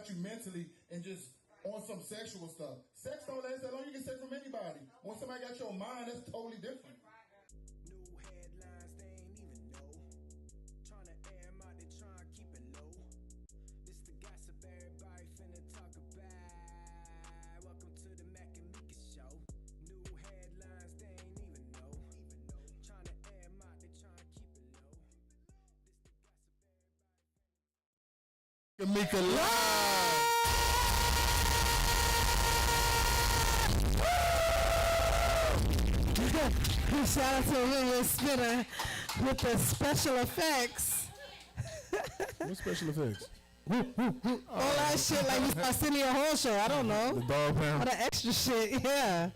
got you mentally and just on some sexual stuff. Sex don't last that long. You can sex from anybody. When somebody got your mind, that's totally different. New headlines, they ain't even know. Trying to air 'em out, they trying to keep it low. This the gossip everybody finna talk about. Welcome to the Mac and Meeka show. New headlines, they ain't even know. Trying to air 'em out, they trying to keep it low. This the gossip everybody Meeka live. Shout out to William Spitter with the special effects. What special effects? All that shit like this Arsenio Hall show. I don't know. The dog pound. All the extra shit, yeah.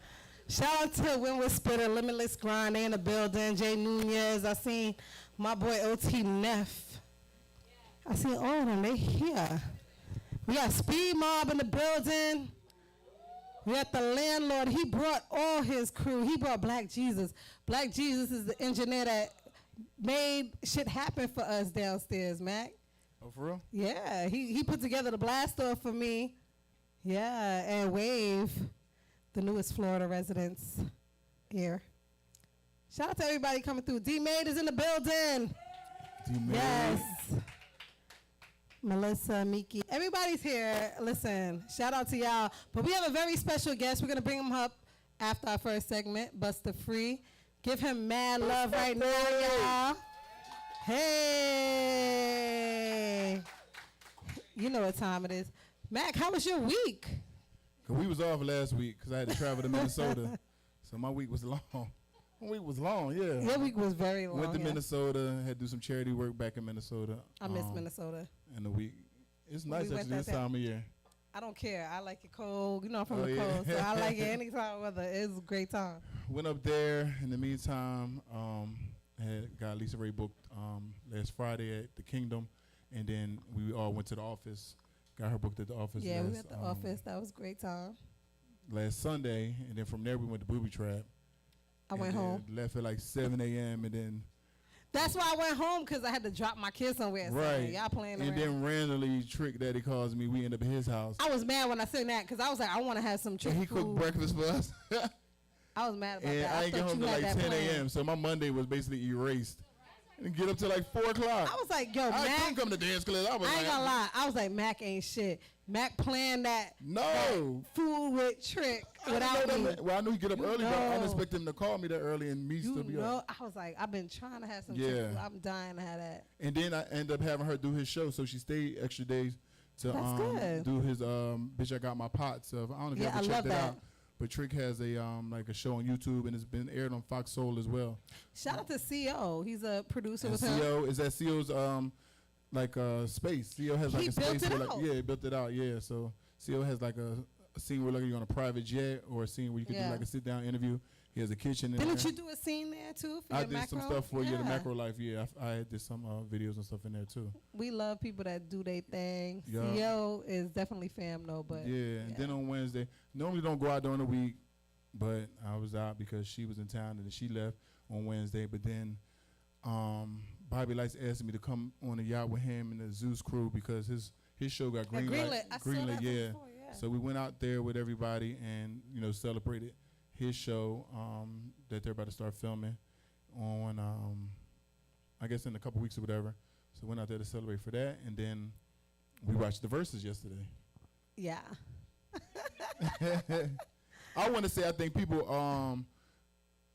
Shout out to Winwood Spitter, Limitless Grind. They in the building. Jay Nunez. I seen my boy OT Neff. I seen all of them. They here. We got Speed Mob in the building. We got the landlord. He brought all his crew. He brought Black Jesus. Black Jesus is the engineer that made shit happen for us downstairs, Mac. Oh, for real? Yeah, he put together the blast off for me. Yeah, and Wave, the newest Florida residents here. Shout out to everybody coming through. D-Made is in the building. D-Made. Yes. Melissa, Miki, everybody's here. Listen, shout out to y'all. But we have a very special guest. We're going to bring him up after our first segment, Busta Free. Give him mad love right now, y'all. Hey. You know what time it is. Mac, how was your week? We was off last week because I had to travel to Minnesota. So my week was long. My week was long, yeah. Your week was very long. Went to yeah. Minnesota, had to do some charity work back in Minnesota. I miss Minnesota. And the week. It's nice We actually went this time of year. I don't care. I like it cold. You know I'm from the yeah. cold, so I like it any time of weather. It's a great time. Went up there. In the meantime, got Lisa Ray booked last Friday at the Kingdom. And then we all went to the office. Got her booked at the office. Yeah, we went at the office. That was a great time. Last Sunday. And then from there we went to Booby Trap. I went home. Left at like 7 a.m. and then. That's why I went home, because I had to drop my kids somewhere. Right. Y'all playing around. And then randomly, Trick Daddy calls me. We end up at his house. I was mad when I seen that, because I was like, I want to have some Trick And he food. cooked breakfast for us. I was mad about And that. I ain't get thought home you till had like that 10 planned. a.m. So my Monday was basically erased. And get up to like 4 o'clock. I was like, yo, I Mac. couldn't come to dance class. I was I like, ain't gonna lie. I was like, Mac ain't shit. Mac planned that food with Trick without me. Well, I knew he'd get up early, but I didn't expect him to call me that early and me still be up. I was like, I've been trying to have some Yeah. Trick food. I'm dying to have that. And then I ended up having her do his show, so she stayed extra days to That's good. do his Bitch I Got My Pots. I don't know if you ever checked it out. But Trick has a like a show on YouTube, and it's been aired on Fox Soul as well. Shout out to CO. He's a producer with CO is that CO's like space. CO has like He a space. built it where, out. He built it out. Yeah, so CO has like a scene where like you're on a private jet, or a scene where you can do like a sit down interview. He has a kitchen in there. Didn't you do a scene there too? For I your did macro? some stuff for the macro life. Yeah, I did some videos and stuff in there too. We love people that do their thing. Yeah. CO is definitely fam though, but yeah. And then on Wednesday, normally don't go out during the week, but I was out because she was in town and then she left on Wednesday. But then Bobby Lights asked me to come on the yacht with him and the Zeus crew because his show got greenlit. Greenlit, yeah. Before, yeah. So we went out there with everybody and celebrated his show that they're about to start filming on I guess in a couple weeks or whatever. So went out there to celebrate for that, and then we watched the Verses yesterday. Yeah. I want to say I think people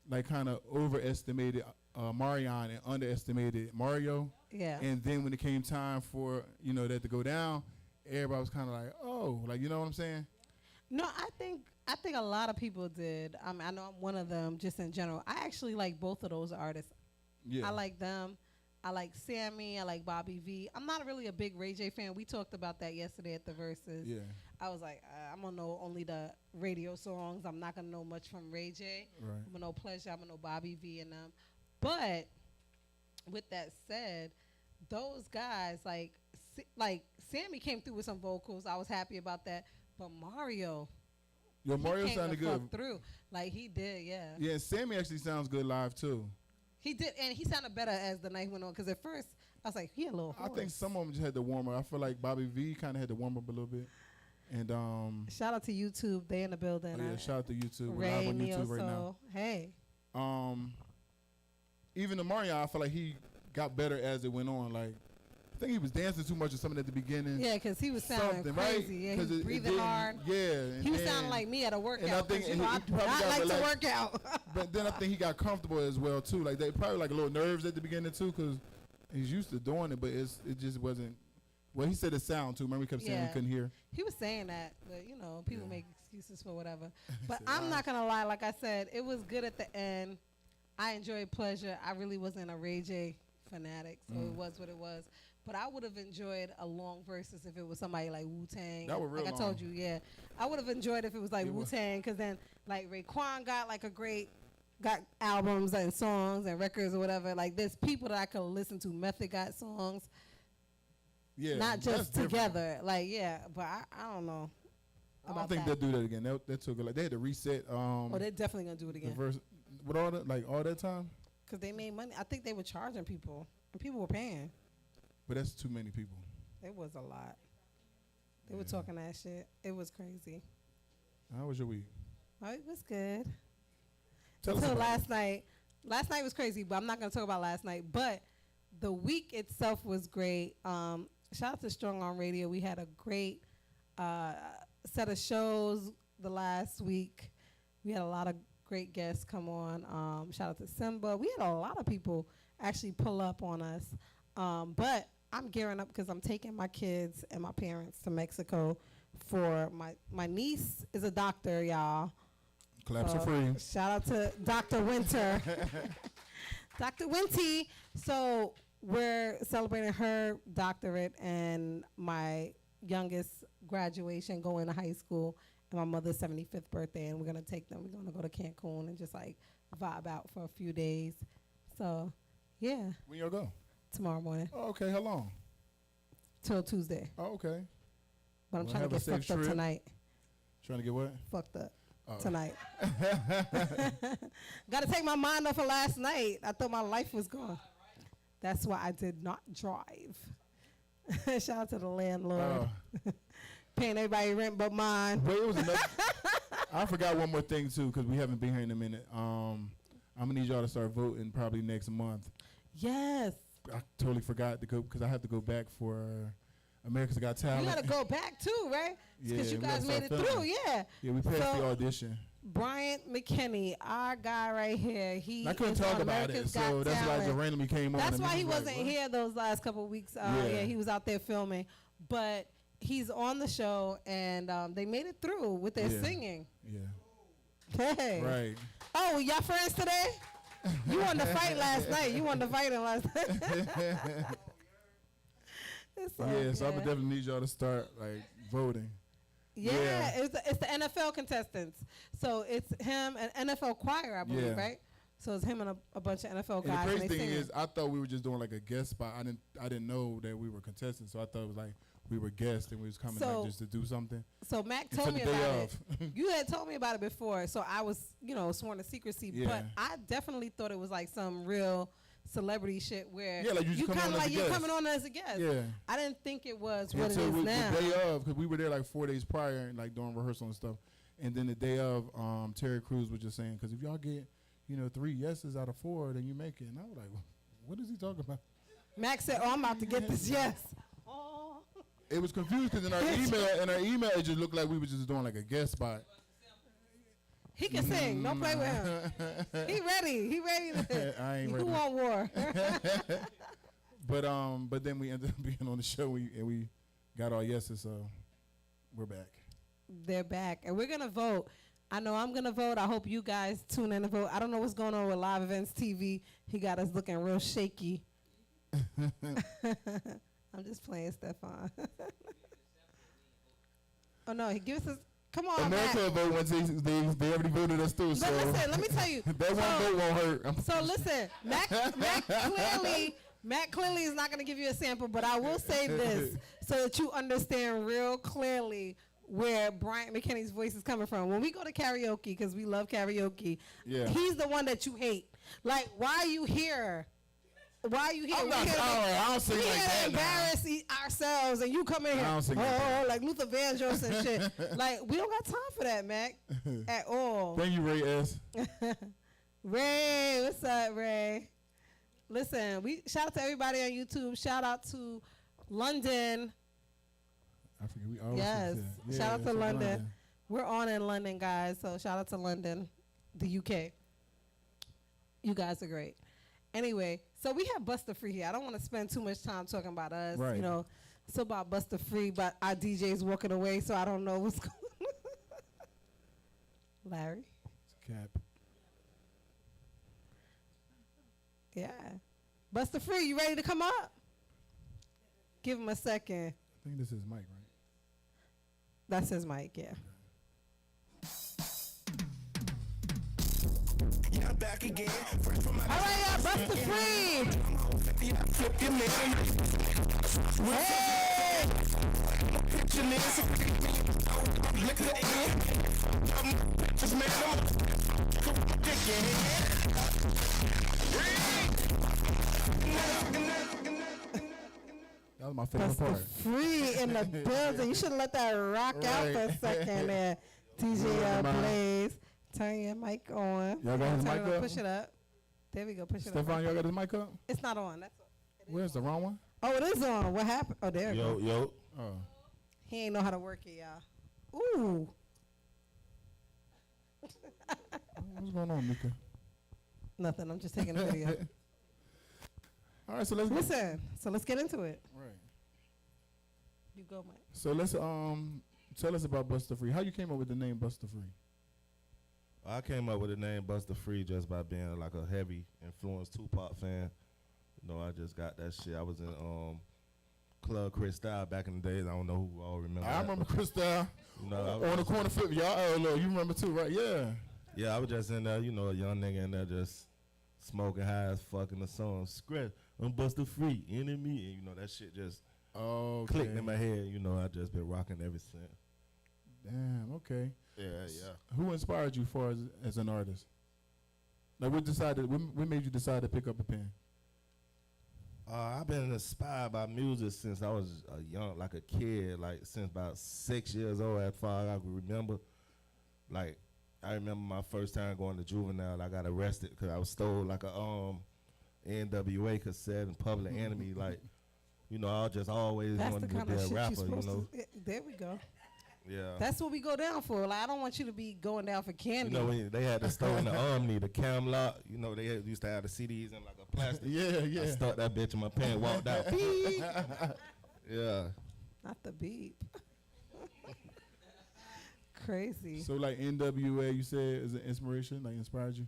like kind of overestimated Marion and underestimated Mario. Yeah. And then when it came time for that to go down, everybody was kind of like, oh, like, you know what I'm saying? No, I think a lot of people did. I know I'm one of them. Just in general, I actually like both of those artists. Yeah. I like them. I like Sammy. I like Bobby V. I'm not really a big Ray J fan. We talked about that yesterday at the Verses. Yeah. I was like, I'm gonna know only the radio songs. I'm not gonna know much from Ray J. Right. I'm gonna know Pleasure. I'm gonna know Bobby V and them. But with that said, those guys like Sammy came through with some vocals. I was happy about that. But Mario. Mario sounded good. Through like he did, yeah. Yeah, Sammy actually sounds good live too. He did, and he sounded better as the night went on. Because at first, I was like, he a little I hoarse. think some of them just had to warm up. I feel like Bobby V kind of had to warm up a little bit. And shout out to YouTube. They in the building. oh yeah, shout out to YouTube. We're Ray, live on Neo YouTube right now. Soul. Hey. Even the Mario, I feel like he got better as it went on. Like, I think he was dancing too much or something at the beginning. Yeah, because he was sounding Something, crazy. right? Yeah, he was breathing didn't- hard. Yeah. And He was then- sounding like me at a workout. and I think 'cause, you and know, he I do probably not got like to relaxed. work out. But then I think he got comfortable as well too. Like they probably like a little nerves at the beginning too, because he's used to doing it, but it just wasn't. Well, he said it sound too. Remember, he kept saying Yeah. we couldn't hear. He was saying that, but you know, people Yeah. make excuses for whatever. But Said I'm lies. not gonna lie. Like I said, it was good at the end. I enjoyed Pleasure. I really wasn't a Ray J fanatic, so it was what it was. But I would have enjoyed a long versus if it was somebody like Wu Tang. That was real like I told long. you, yeah. I would have enjoyed if it was like It Wu was. Tang, because then like Raekwon got like got albums and songs and records or whatever. Like there's people that I could listen to. Method got songs, Yeah, not that's just different. together. Like yeah, but I don't know I about don't think that. they'll do that again. That took like they had to reset. Oh, they're definitely gonna do it the again verse with all that all that time. because they made money. I think they were charging people, and people were paying. But that's too many people. It was a lot. They were Yeah. talking that shit. It was crazy. How was your week? Oh, it was good. Tell us Until about last night. Last night was crazy, but I'm not gonna talk about last night. But the week itself was great. Shout out to Strong on Radio. We had a great set of shows the last week. We had a lot of great guests come on. Shout out to Simba. We had a lot of people actually pull up on us. But I'm gearing up because I'm taking my kids and my parents to Mexico for my niece is a doctor, y'all. Claps are free. Shout out to Dr. Winter. Dr. Winty. So we're celebrating her doctorate and my youngest graduation, going to high school, and my mother's 75th birthday. And we're going to take them. We're going to go to Cancun and just like vibe out for a few days. So, yeah, When y'all go? tomorrow morning Oh, okay. How long? till Tuesday. Oh, okay. But I'm Well, trying have to a get safe fucked up trip. tonight. Trying to get what? Fucked up. Oh. Tonight. Got to take my mind off of last night. I thought my life was gone. That's why I did not drive. Shout out to the landlord. Paying everybody rent but mine. Wait, it was another. I forgot one more thing too, because we haven't been here in a minute. I'm gonna need y'all to start voting probably next month. Yes. I totally forgot to go because I have to go back for America's Got Talent. You got to go back too, right? Because Yeah, you we gotta guys made it start through, filming. yeah. Yeah, we passed So- the audition. Bryant McKinney, our guy right here. He I couldn't is talk on about America's it, Got so that's why I just Talent. randomly came on. That's and why he was like, wasn't what? here those last couple of weeks. Yeah, he was out there filming. But he's on the show, and they made it through with their Yeah. singing. Yeah, Hey. right. Oh, y'all friends today? You won the fight last night. You won the fighting last night. It's all Yeah, so I would good. definitely need y'all to start like voting. Yeah, Yeah. it's the NFL contestants. So it's him and NFL choir, I believe, Yeah. right? So it's him and a bunch of NFL And guys. the crazy and they thing singing. is, I thought we were just doing like a guest spot. I didn't know that we were contestants, so I thought it was like we were guests and we was coming So- like just to do something. So Mac Until told the me day about of. it. You had told me about it before, so I was, sworn to secrecy. Yeah. But I definitely thought it was like some real celebrity shit where Yeah, like you just come kind on of as a like you're guest. coming on as a guest. Yeah. I didn't think it was what it Until is now. the day of, because we were there like 4 days prior, and like doing rehearsal and stuff. And then the day of, Terry Crews was just saying, because if y'all get, 3 yeses out of 4, then you make it. And I was like, what is he talking about? Max said, "Oh, I'm about to get this yes." Oh. It was confused because in our email, it just looked like we were just doing like a guest spot. He can sing. Don't play with him. He ready. He ready to. I ain't Who ready. want war? But then we ended up being on the show and we got our yeses, so we're back. They're back, and we're gonna vote. I know I'm gonna vote. I hope you guys tune in to vote. I don't know what's going on with Live Events TV. He got us looking real shaky. I'm just playing, Stefan. Oh no, he gives us. Come on, America Matt. vote once they already voted us through, But so listen, let me tell you. that one vote won't hurt. So listen, Matt clearly is not going to give you a sample, but I will say this so that you understand real clearly where Bryant McKinney's voice is coming from. When we go to karaoke, because we love karaoke, Yeah. he's the one that you hate. Like, why are you here? Why are you here? I'm not. We here to- I don't sing we like here to that. Now. embarrass ourselves, and you come in here, I don't sing like that. like Luther Vandross and shit. Like, we don't got time for that, Mac, at all. Thank you, Ray S. Ray, what's up, Ray? Listen, we shout out to everybody on YouTube. Shout out to London. I forget. We always Yes. say that. Shout out to it's London. We're on in London, guys. So shout out to London, the UK. You guys are great. Anyway, so we have Buster Free here. I don't want to spend too much time talking about us. Right. You know, it's about Buster Free, but our DJ's walking away, so I don't know what's going on. Larry? It's a cap. Yeah. Buster Free, you ready to come up? Give him a second. I think this is Mike, right? That's his mic, yeah. Yeah, back again. Fresh from my All right, y'all, Buster Free. flip your man. Hey! Picture this. Look at the end. Pictures, man. I'm dick in here. That was my favorite Buster part. Free in the building. You should let that rock out for a Right. second there. DJ Yeah, man. Blaze. Turn your mic on. Y'all got his Turn mic it up? Push it up. There we go. Push it Stefan, up. y'all got his mic up? It's not on. That's all. Where's the wrong one? Oh, it is on. What happened? Oh, there it Yo, goes. yo. Oh. He ain't know how to work it, y'all. Ooh. What's going on, Meeka? Nothing. I'm just taking a video. All right, so let's Listen. So let's get into it. Right. You go, Mike. So let's tell us about Buster Free. How you came up with the name Buster Free? I came up with the name Buster Free just by being like a heavy influence Tupac fan. You know, I just got that shit. I was in Club Cristal back in the days. I don't know who all remember. I that, remember but, Cristal you know, I was on the just- corner flip. Y'all, oh, look, you remember too, right? Yeah. Yeah, I was just in there, you know, a young nigga in there just smoking high as fuck in the song. Script, I'm Buster Free, enemy. And, you know, that shit just Oh, clicked in my head. You know, I just been rocking ever since. Damn. Okay. Yeah, yeah. Who inspired you for as an artist? Like, what made you decide to pick up a pen? I've been inspired by music since I was like a kid, like since about 6 years old, as far as I can remember. Like, I remember my first time going to juvenile, I got arrested because I was stole like a NWA cassette and Public Enemy. Like, you know, I just always That's the wanted to kind be of a shit rapper, you're supposed you know. to. There we go. Yeah. That's what we go down for. Like, I don't want you to be going down for You candy. know, when they had the store in the Omni, the Camelot, you know, they used to have the CDs in like a plastic. Yeah, I yeah. stuck that bitch in my pants, walked out. Beep. Yeah. Not the beep. Crazy. So like NWA, you said is an inspiration, like inspired you.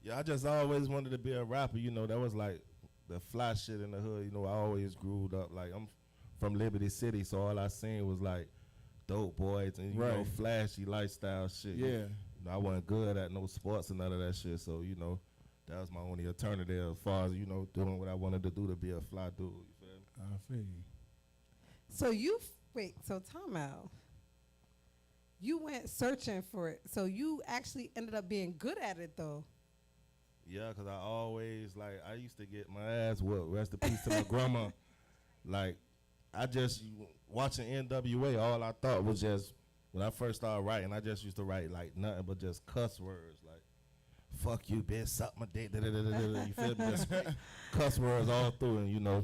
Yeah, I just always wanted to be a rapper. You know, that was like the fly shit in the hood. You know, I always grew up. Like, I'm from Liberty City, so all I seen was like dope boys and, you know, Right. flashy lifestyle shit. Yeah. You know, I wasn't good at no sports and none of that shit. So, you know, that was my only alternative as far as, you know, doing what I wanted to do to be a fly dude. You feel me? I feel you. So wait, so time out. You went searching for it. So you actually ended up being good at it, though. Yeah, 'cause I always, like, I used to get my ass whooped. Rest in peace to my grandma. Like, I just, watching NWA, all I thought was just, when I first started writing, I just used to write, like, nothing but just cuss words. Like, fuck you, bitch, suck my dick, da-da-da-da-da. You feel me? Just cuss words all through. And, you know,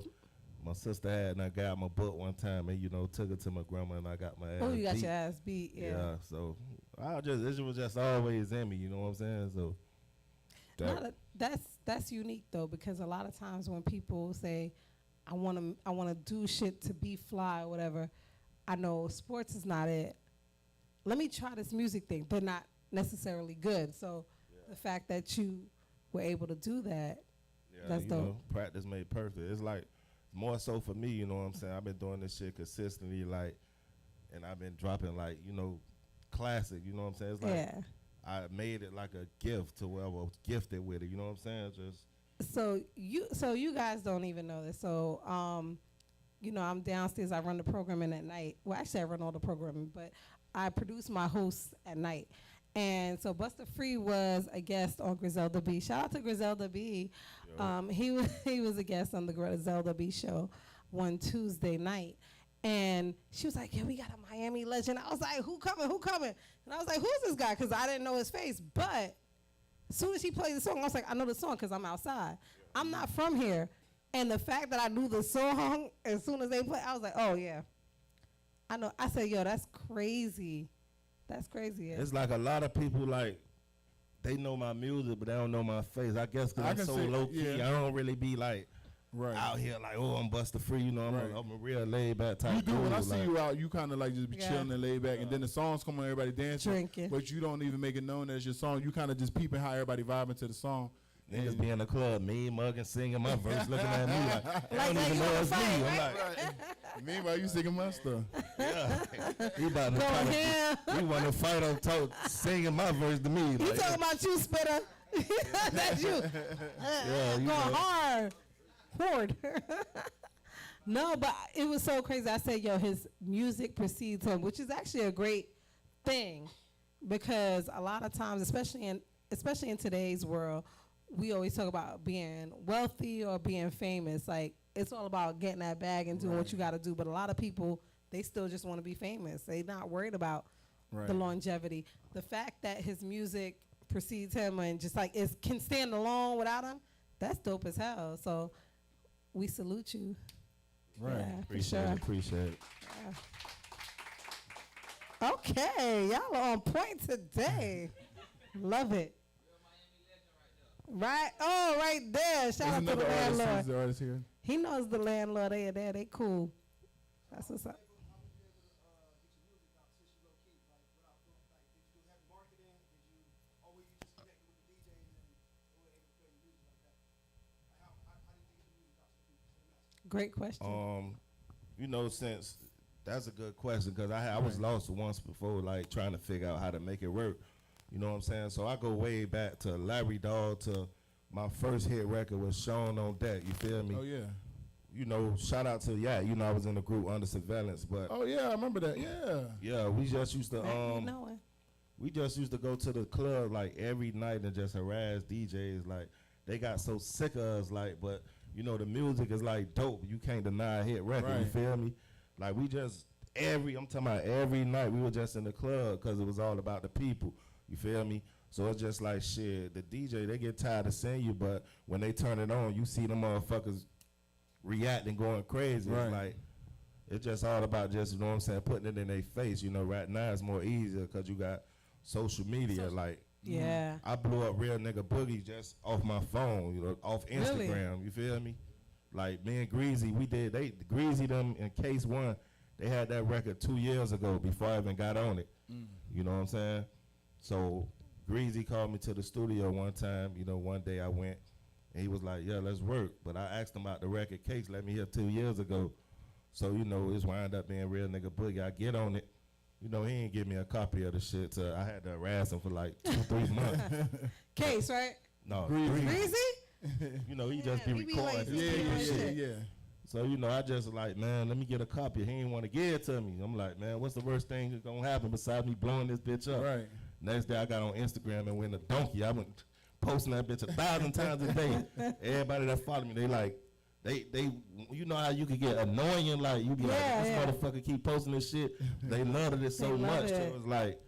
my sister had, and I got my book one time, and, you know, took it to my grandma, and I got my ass Oh, you got beat. your ass beat. Yeah. Yeah, so it was just always in me, you know what I'm saying? So No, that's unique though, because a lot of times when people say, I wanna do shit to be fly or whatever, I know sports is not it. Let me try this music thing. They're not necessarily good. So the fact that you were able to do that, yeah, that's you dope. know, practice made perfect. It's like more so for me, you know what I'm saying? I've been doing this shit consistently, like, and I've been dropping, like, you know, classic, you know what I'm saying? It's like yeah. I made it like a gift to whoever was gifted with it, you know what I'm saying? Just So you guys don't even know this. So you know, I'm downstairs. I run the programming at night. Well, actually, I run all the programming, but I produce my hosts at night. And so Busta Free was a guest on Griselda B. Shout out to Griselda B. He was a guest on the Griselda B show one Tuesday night. And she was like, yeah, we got a Miami legend. I was like, who coming? And I was like, who's this guy? Because I didn't know his face. But as soon as he played the song, I was like, I know the song because I'm outside. I'm not from here. And the fact that I knew the song as soon as they played, I was like, oh, yeah. I know. I said, yo, that's crazy. That's crazy. Yeah. It's like a lot of people, like, they know my music, but they don't know my face. I guess because I'm so low-key, I don't really be, like, out here like, oh, I'm Busta Free. You know, I'm a real laid-back type. You do. When I see like, you out, you kind of like just be chilling and laid back, and then the songs come on, everybody dancing. Drinking. But you don't even make it known that it's your song. You kind of just peeping how everybody vibing to the song. Niggas be in the club, me mugging, singing my verse, looking at me like, I don't even know it's me. I'm like, meanwhile, you singing my stuff. Yeah. He about to fight. He want to fight on top, singing my verse to me. He like, talking about you, Spitter. That's you. Yeah, you going know. hard. No, but it was so crazy. I said, yo, his music precedes him, which is actually a great thing because a lot of times, especially in today's world, we always talk about being wealthy or being famous. Like, it's all about getting that bag and doing what you got to do. But a lot of people, they still just want to be famous. They're not worried about the longevity. The fact that his music precedes him and just like can stand alone without him, that's dope as hell. So we salute you. Right. Yeah, Appreciate it. Yeah. Okay, y'all are on point today. Love it. Right? Oh, right there. Shout out to the landlord. The artist here. He knows the landlord. They are there. They cool. That's what's up. Great question. You know, since that's a good question because I was lost once before, like trying to figure out how to make it work. You know what I'm saying? So I go way back to Larry Dog to my first hit record was Sean on Deck. You feel me? Oh yeah. You know, shout out to You know, I was in the group Under Surveillance, but oh yeah, I remember that. Yeah. Yeah, we just used to we just used to go to the club like every night and just harass DJs. Like they got so sick of us. Like, but you know, the music is like dope. You can't deny a hit record. You feel me? Like we just I'm talking about every night we were just in the club because it was all about the people. You feel me? So it's just like shit. The DJ, they get tired of seeing you, but when they turn it on, you see them motherfuckers reacting, going crazy. It's like it's just all about just, you know what I'm saying, putting it in their face. You know, right now it's more easier because you got social media. Like, I blew up Real Nigga Boogie just off my phone, you know, off Instagram. Really? You feel me? Like me and Greasy, Greasy them in Case One, they had that record 2 years ago before I even got on it. You know what I'm saying? So Greasy called me to the studio one time. You know, one day I went, and he was like, yeah, let's work. But I asked him about the record Case, let me hear 2 years ago. So, you know, it's wound up being Real Nigga Boogie. I get on it. You know, he ain't give me a copy of the shit. So I had to harass him for like 2-3 months. Case, right? No, Greasy? You know, he just be recording. Yeah. So, you know, I just like, man, let me get a copy. He ain't want to give it to me. I'm like, man, what's the worst thing that's going to happen besides me blowing this bitch up? Right. Next day I got on Instagram and went a donkey. I been posting that bitch 1,000 times a day. Everybody that follow me, they like, they, you know how you could get annoying, like you be like, this motherfucker keep posting this shit. They loved it so much. So it was like,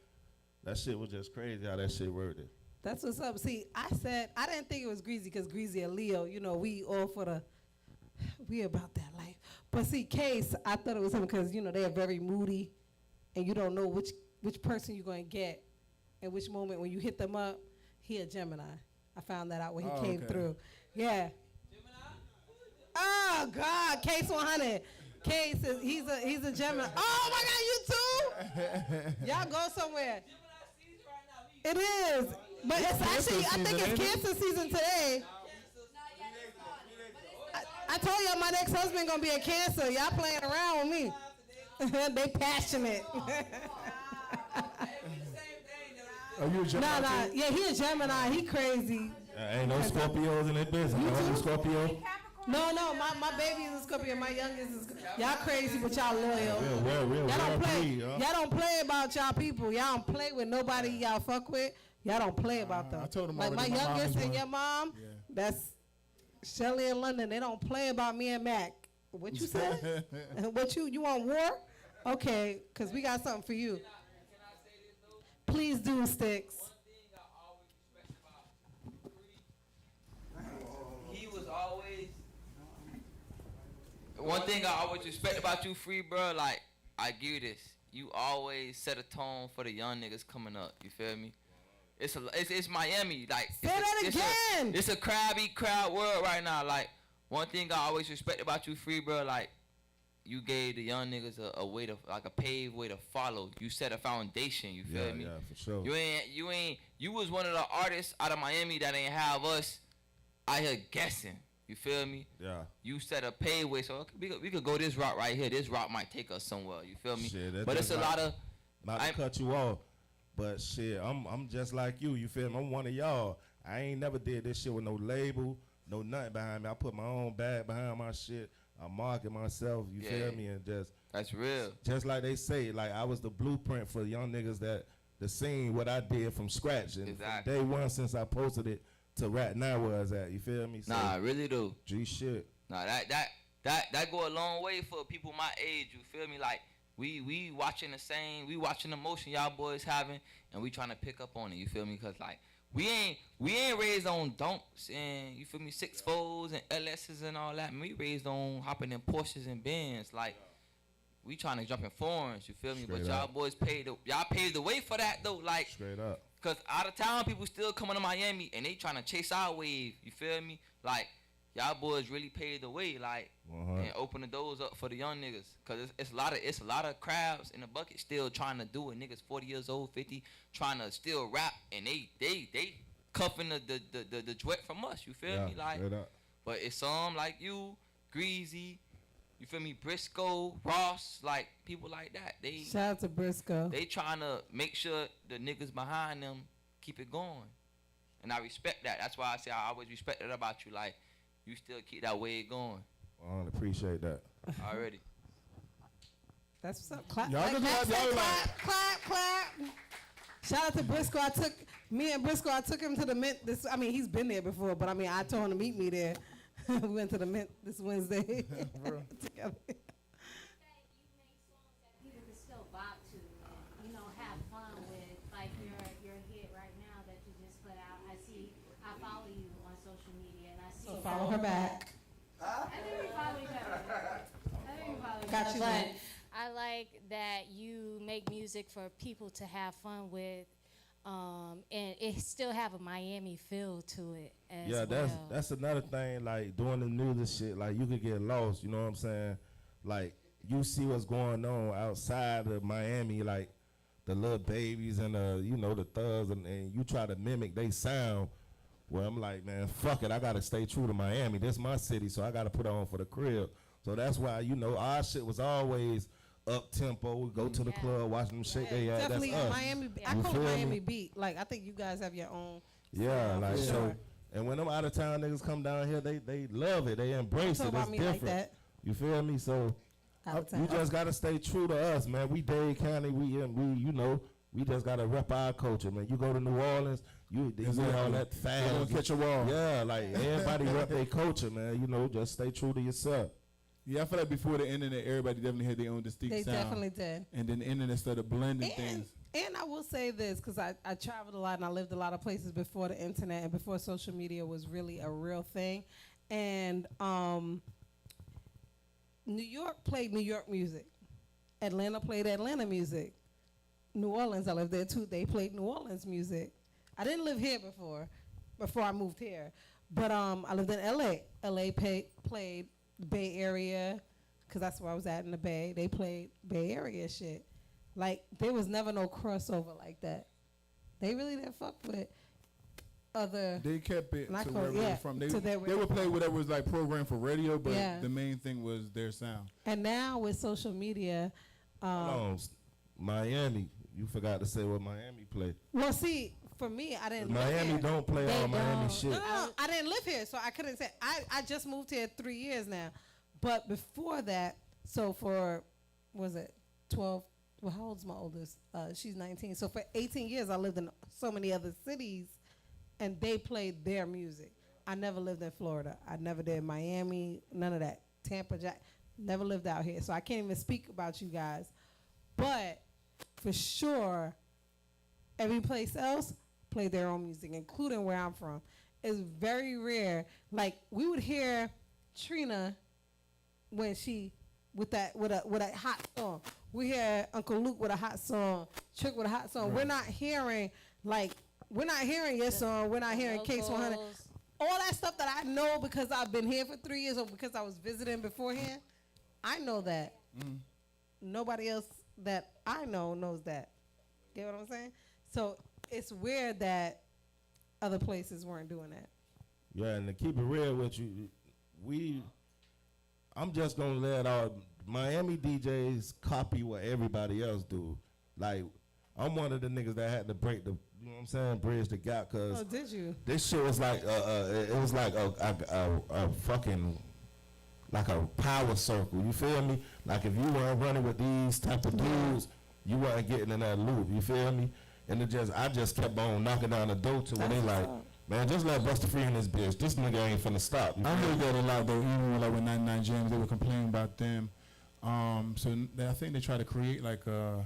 that shit was just crazy how that shit worded. That's what's up. See, I said, I didn't think it was Greasy because Greasy and Leo, you know, we about that life. But see, Case, I thought it was him because, you know, they're very moody and you don't know which person you're going to get and which moment when you hit them up. He a Gemini. I found that out when he came through. Yeah. Oh God, Case 100. Case is he's a Gemini. Oh my God, you too? Y'all go somewhere. It is, but it's actually I think it's Cancer season today. I told y'all my next husband gonna be a Cancer. Y'all playing around with me. They passionate. Are you a Gemini? Nah. Yeah, he a Gemini. He crazy. Ain't no Scorpios in that business. No Scorpio. No, my baby is a Scorpio. My youngest is. Y'all crazy, but y'all loyal. Real Y'all don't play. breed, huh? Y'all don't play about y'all people. Y'all don't play with nobody y'all fuck with. Y'all don't play about them. I told them like my already, my mom youngest is and one. your mom. Yeah. That's Shelly in London. They don't play about me and Mac. What you said? What you want war? Okay, cause we got something for you. Please do, Sticks. He was always. One thing I always respect about you, Free, bro, like, I give you this. You always set a tone for the young niggas coming up. You feel me? It's Miami. Like, Say that again. It's a crowd crowd world right now. Like, one thing I always respect about you, Free, bro, like, you gave the young niggas a way to, like, a paved way to follow. You set a foundation. You feel me? Yeah, for sure. You was one of the artists out of Miami that ain't have us out here guessing. You feel me? Yeah. You set a paved way, so okay, we could go this route right here. This route might take us somewhere. You feel me? Shit, but it's a lot of. Not to cut you off, but shit, I'm just like you. You feel me? I'm one of y'all. I ain't never did this shit with no label, no nothing behind me. I put my own bag behind my shit. I market myself. You feel me? And just that's real. Just like they say, like I was the blueprint for young niggas that the scene what I did from scratch and exactly. from day one since I posted it to right now where I was at. You feel me? So, nah, I really do. G shit. Nah, that go a long way for people my age. You feel me? Like we watching the same, we watching the motion y'all boys having, and we trying to pick up on it. You feel me? Cause like we ain't raised on dunks and you feel me 6-4s and LSs and all that. We raised on hopping in Porsches and Benz. Like we trying to jump in foreigns. You feel me? Straight but y'all up. boys y'all paved the way for that though. Like Straight up. cause out of town people still coming to Miami and they trying to chase our wave. You feel me? Like y'all boys really paved the way, like, and open the doors up for the young niggas. Cause it's a lot of crabs in the bucket still trying to do it. Niggas 40 years old, 50, trying to still rap, and they cuffing the duet from us. You feel me? Like, but it's some like you, Greasy, you feel me? Briscoe, Ross, like people like that. They Shout out to Briscoe. They trying to make sure the niggas behind them keep it going, and I respect that. That's why I say I always respect it about you. Like, you still keep that wave going. I appreciate that. Already. That's what's up. Clap, Y'all like, can clap, clap, y'all clap, clap, clap. Shout out to Briscoe. I took him to the Mint. He's been there before, but I told him to meet me there. We went to the Mint this Wednesday together. You make songs that people can still vibe to and, have fun with. Like your hit right now that you just put out. I follow you on social media and I see. So follow her back. I think we follow each other. Got you. But I like that you make music for people to have fun with, and it still have a Miami feel to it as well. That's another thing. Like doing the music shit, like you could get lost. You know what I'm saying? Like you see what's going on outside of Miami, like the little babies and the thugs, and you try to mimic they sound. Well, I'm like, man, fuck it. I gotta stay true to Miami. This my city, so I gotta put on for the crib. So that's why our shit was always up tempo. We go to the club, watch them shake their ass. Definitely That's us. Miami. I You call feel it me? Miami beat. Like I think you guys have your own. Yeah, style, like for so. sure. And when them out of town niggas come down here, they love it. They embrace Talk it. about It's me different. like that. You feel me? So Out of you town. just gotta stay true to us, man. We Dade County. We just gotta rep our culture, man. You go to New Orleans, you see all that They're gonna fast. catch a wall. Yeah, like everybody rep their culture, man. Just stay true to yourself. Yeah, I feel like before the internet, everybody definitely had their own distinct They sound. definitely did. And then the internet started blending things. And I will say this, because I traveled a lot and I lived a lot of places before the internet and before social media was really a real thing. And New York played New York music. Atlanta played Atlanta music. New Orleans, I lived there too, they played New Orleans music. I didn't live here before I moved here. But I lived in LA. LA played the Bay Area, because that's where I was at in the Bay. They played Bay Area shit. Like, there was never no crossover like that. They really didn't fuck with other. They kept it Not to close, where we yeah, were from. They to where would play whatever was like programmed for radio, but Yeah. the main thing was their sound. And now with social media, Hold on, Miami. You forgot to say what Miami play. well, see, for me, I didn't live Miami here. don't play They all Miami don't. shit. No, I didn't live here, so I couldn't say. I just moved here 3 years now. But before that, So for, was it 12? Well, how old's my oldest? She's 19. So for 18 years, I lived in so many other cities, and they played their music. I never lived in Florida. I never did Miami, none of that. Tampa, Jack, never lived out here. So I can't even speak about you guys. But for sure, every place else played their own music, including where I'm from. It's very rare. Like, we would hear Trina when she with a hot song. We hear Uncle Luke with a hot song, Trick with a hot song. Right. We're not hearing your song. We're not hearing Case 100. All that stuff that I know because I've been here for 3 years or because I was visiting beforehand, I know that. Mm. Nobody else that I know knows that. Get what I'm saying? So it's weird that other places weren't doing that. Yeah, and to keep it real with you, I'm just gonna let our Miami DJs copy what everybody else do. Like, I'm one of the niggas that had to break the, you know what I'm saying, bridge the gap, cause did you? This shit was like, it was like a fucking, like a power circle. You feel me? Like if you weren't running with these type of dudes, you weren't getting in that loop. You feel me? And I just kept on knocking down the door to when they like, man, just let Busta Free in this bitch. This nigga ain't finna stop. I heard that a lot though. Even when 99 Gems, they were complaining about them. I think they try to create like a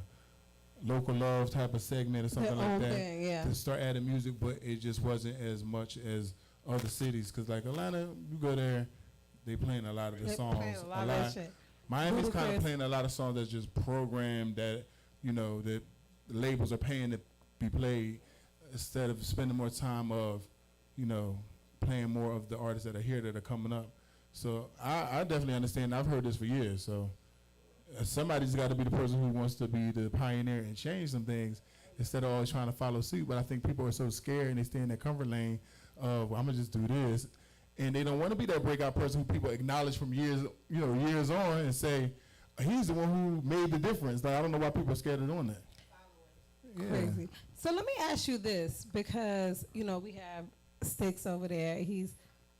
local love type of segment or something like that to start adding music, but it just wasn't as much as other cities. Cause like Atlanta, you go there, they playing a lot of the songs. A lot of shit. Miami's kind of playing a lot of songs that's just programmed that, you know, that the labels are paying to be played instead of spending more time of, you know, playing more of the artists that are here that are coming up. So I definitely understand. I've heard this for years. So somebody's got to be the person who wants to be the pioneer and change some things instead of always trying to follow suit. But I think people are so scared and they stay in their comfort lane of, well, I'm going to just do this. And they don't want to be that breakout person who people acknowledge from years on and say, he's the one who made the difference. Like, I don't know why people are scared of doing that. Yeah. Crazy. So let me ask you this, because, you know, we have Sticks over there. He's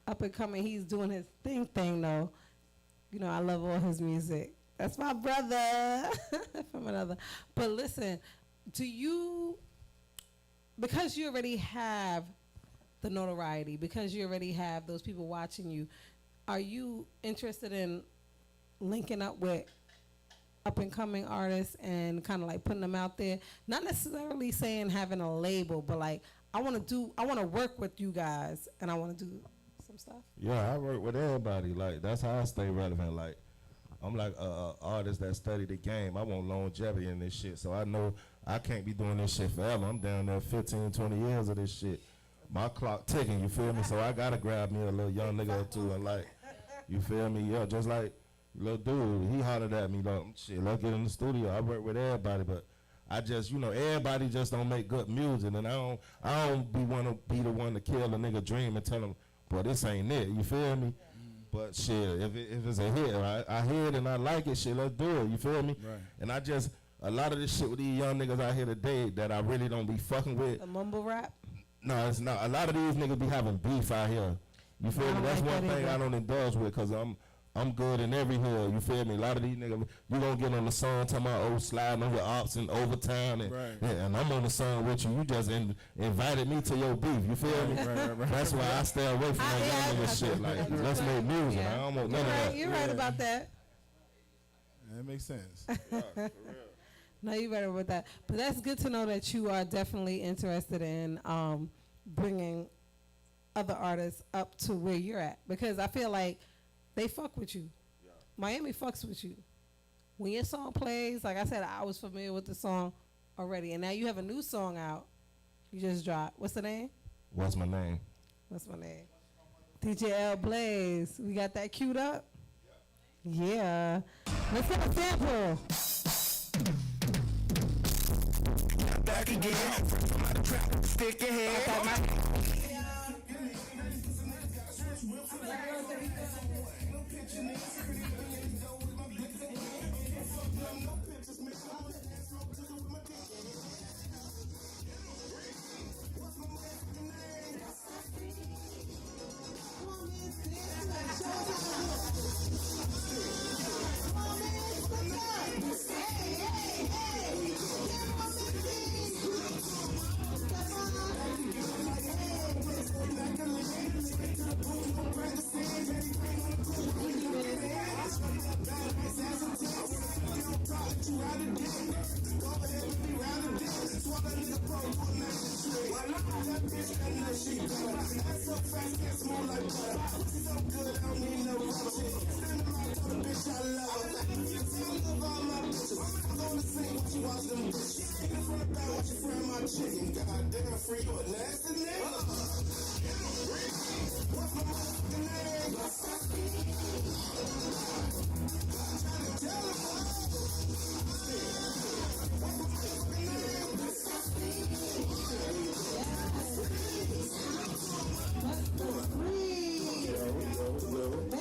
up and coming. He's doing his thing though. You know, I love all his music. That's my brother from another. But listen, because you already have the notoriety, because you already have those people watching you, are you interested in linking up with up and coming artists and kind of like putting them out there? Not necessarily saying having a label, but like, I want to work with you guys and I want to do some stuff. Yeah, I work with everybody. Like, that's how I stay relevant. Like, I'm like a artist that study the game. I want longevity in this shit. So I know I can't be doing this shit forever. I'm down there 15, 20 years of this shit. My clock ticking, you feel me? So I gotta grab me a little young nigga or two and like, you feel me? Yeah, just like little dude, he hollered at me like, shit, let's get in the studio. I work with everybody, but I just, you know, everybody just don't make good music, and I don't want to be the one to kill a nigga dream and tell him, boy, this ain't it. You feel me? But shit, if it's a hit, I hear it and I like it, shit, let's do it. You feel me? Right. And a lot of this shit with these young niggas out here today that I really don't be fucking with. The mumble rap? No, it's not. A lot of these niggas be having beef out here. You feel me? That's one thing I don't indulge with, because I'm good in every hood. You feel me? A lot of these niggas, you gonna get on the song talking about sliding on your ops and overtime, and, and I'm on the song with you. You just invited me to your beef. You feel me? Right. That's why I stay away from that young nigga shit. Like, let's make music. I don't want none of that. You're right about that. That makes sense. Yeah, for real. No, you're right about that. But that's good to know that you are definitely interested in bringing other artists up to where you're at, because I feel like they fuck with you. Yeah. Miami fucks with you. When your song plays, like I said, I was familiar with the song already, and now you have a new song out. You just dropped. What's the name? What's my name? What's my name? DJ L Blaze. We got that queued up? Yeah. Let's get a sample. Back again. From out the trap. Stick your head.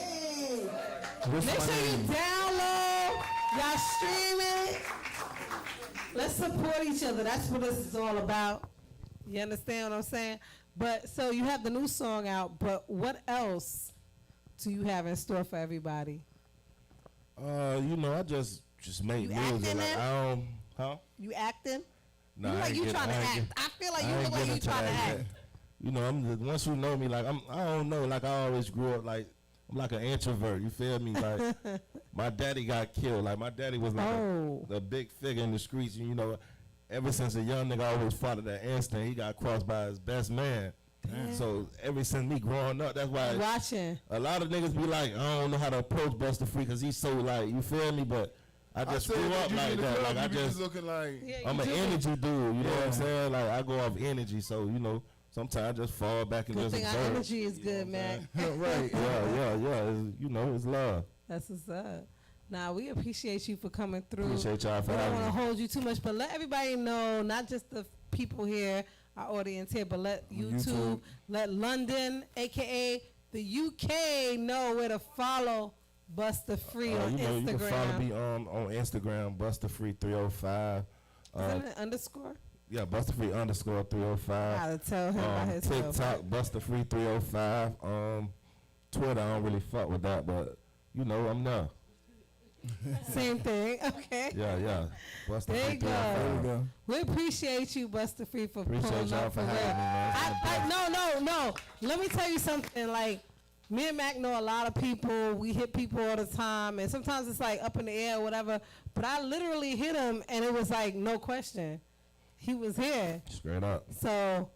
What's Make my sure you name? download, y'all stream it. Let's support each other. That's what this is all about. You understand what I'm saying? But so you have the new song out, but what else do you have in store for everybody? You know, I just make You music. acting Like it? I don't, huh? You acting? Nah, you I like ain't you get- trying to I ain't act. get- I feel like I you ain't look like get you into trying to that act. yet. You know, once you know me, like I don't know, like I always grew up like I'm like an introvert. You feel me? Like my daddy got killed. Like my daddy was like a big figure in the streets, and you know, ever since a young nigga, I always followed that instinct. He got crossed by his best man. So ever since me growing up, that's why Watching. a lot of niggas be like, I don't know how to approach Busta Free because he's so like, you feel me? But I just said grew that up you like in the that. club, Like I you be just looking like. Yeah, I'm you an do. energy dude, you know what I'm Yeah. saying? Like I go off energy, so you know, sometimes I just fall back and Good just thing our observe. energy is good, man. Right. Yeah. It's, you know, it's love. That's what's up. Nah, we appreciate you for coming through. Appreciate y'all for We don't having want to me. hold you too much, but let everybody know, not just the people here, our audience here, but let YouTube, let London, aka the UK, know where to follow Busta Free on You know, Instagram. you can follow me on Instagram, Busta Free 305. Isn't it an underscore? Yeah, Busta Free _305. I gotta tell him about his stuff. TikTok, Busta Free 305. Twitter, I don't really fuck with that, but you know, I'm there. Same thing. Okay. Yeah. Busta There Free you go. 305. There we go. We appreciate you, Busta Free, for Appreciate pulling y'all up for for having real. me, man. No. Let me tell you something. Like, me and Mac know a lot of people. We hit people all the time, and sometimes it's like up in the air or whatever. But I literally hit him, and it was like no question. He was here. Straight up. So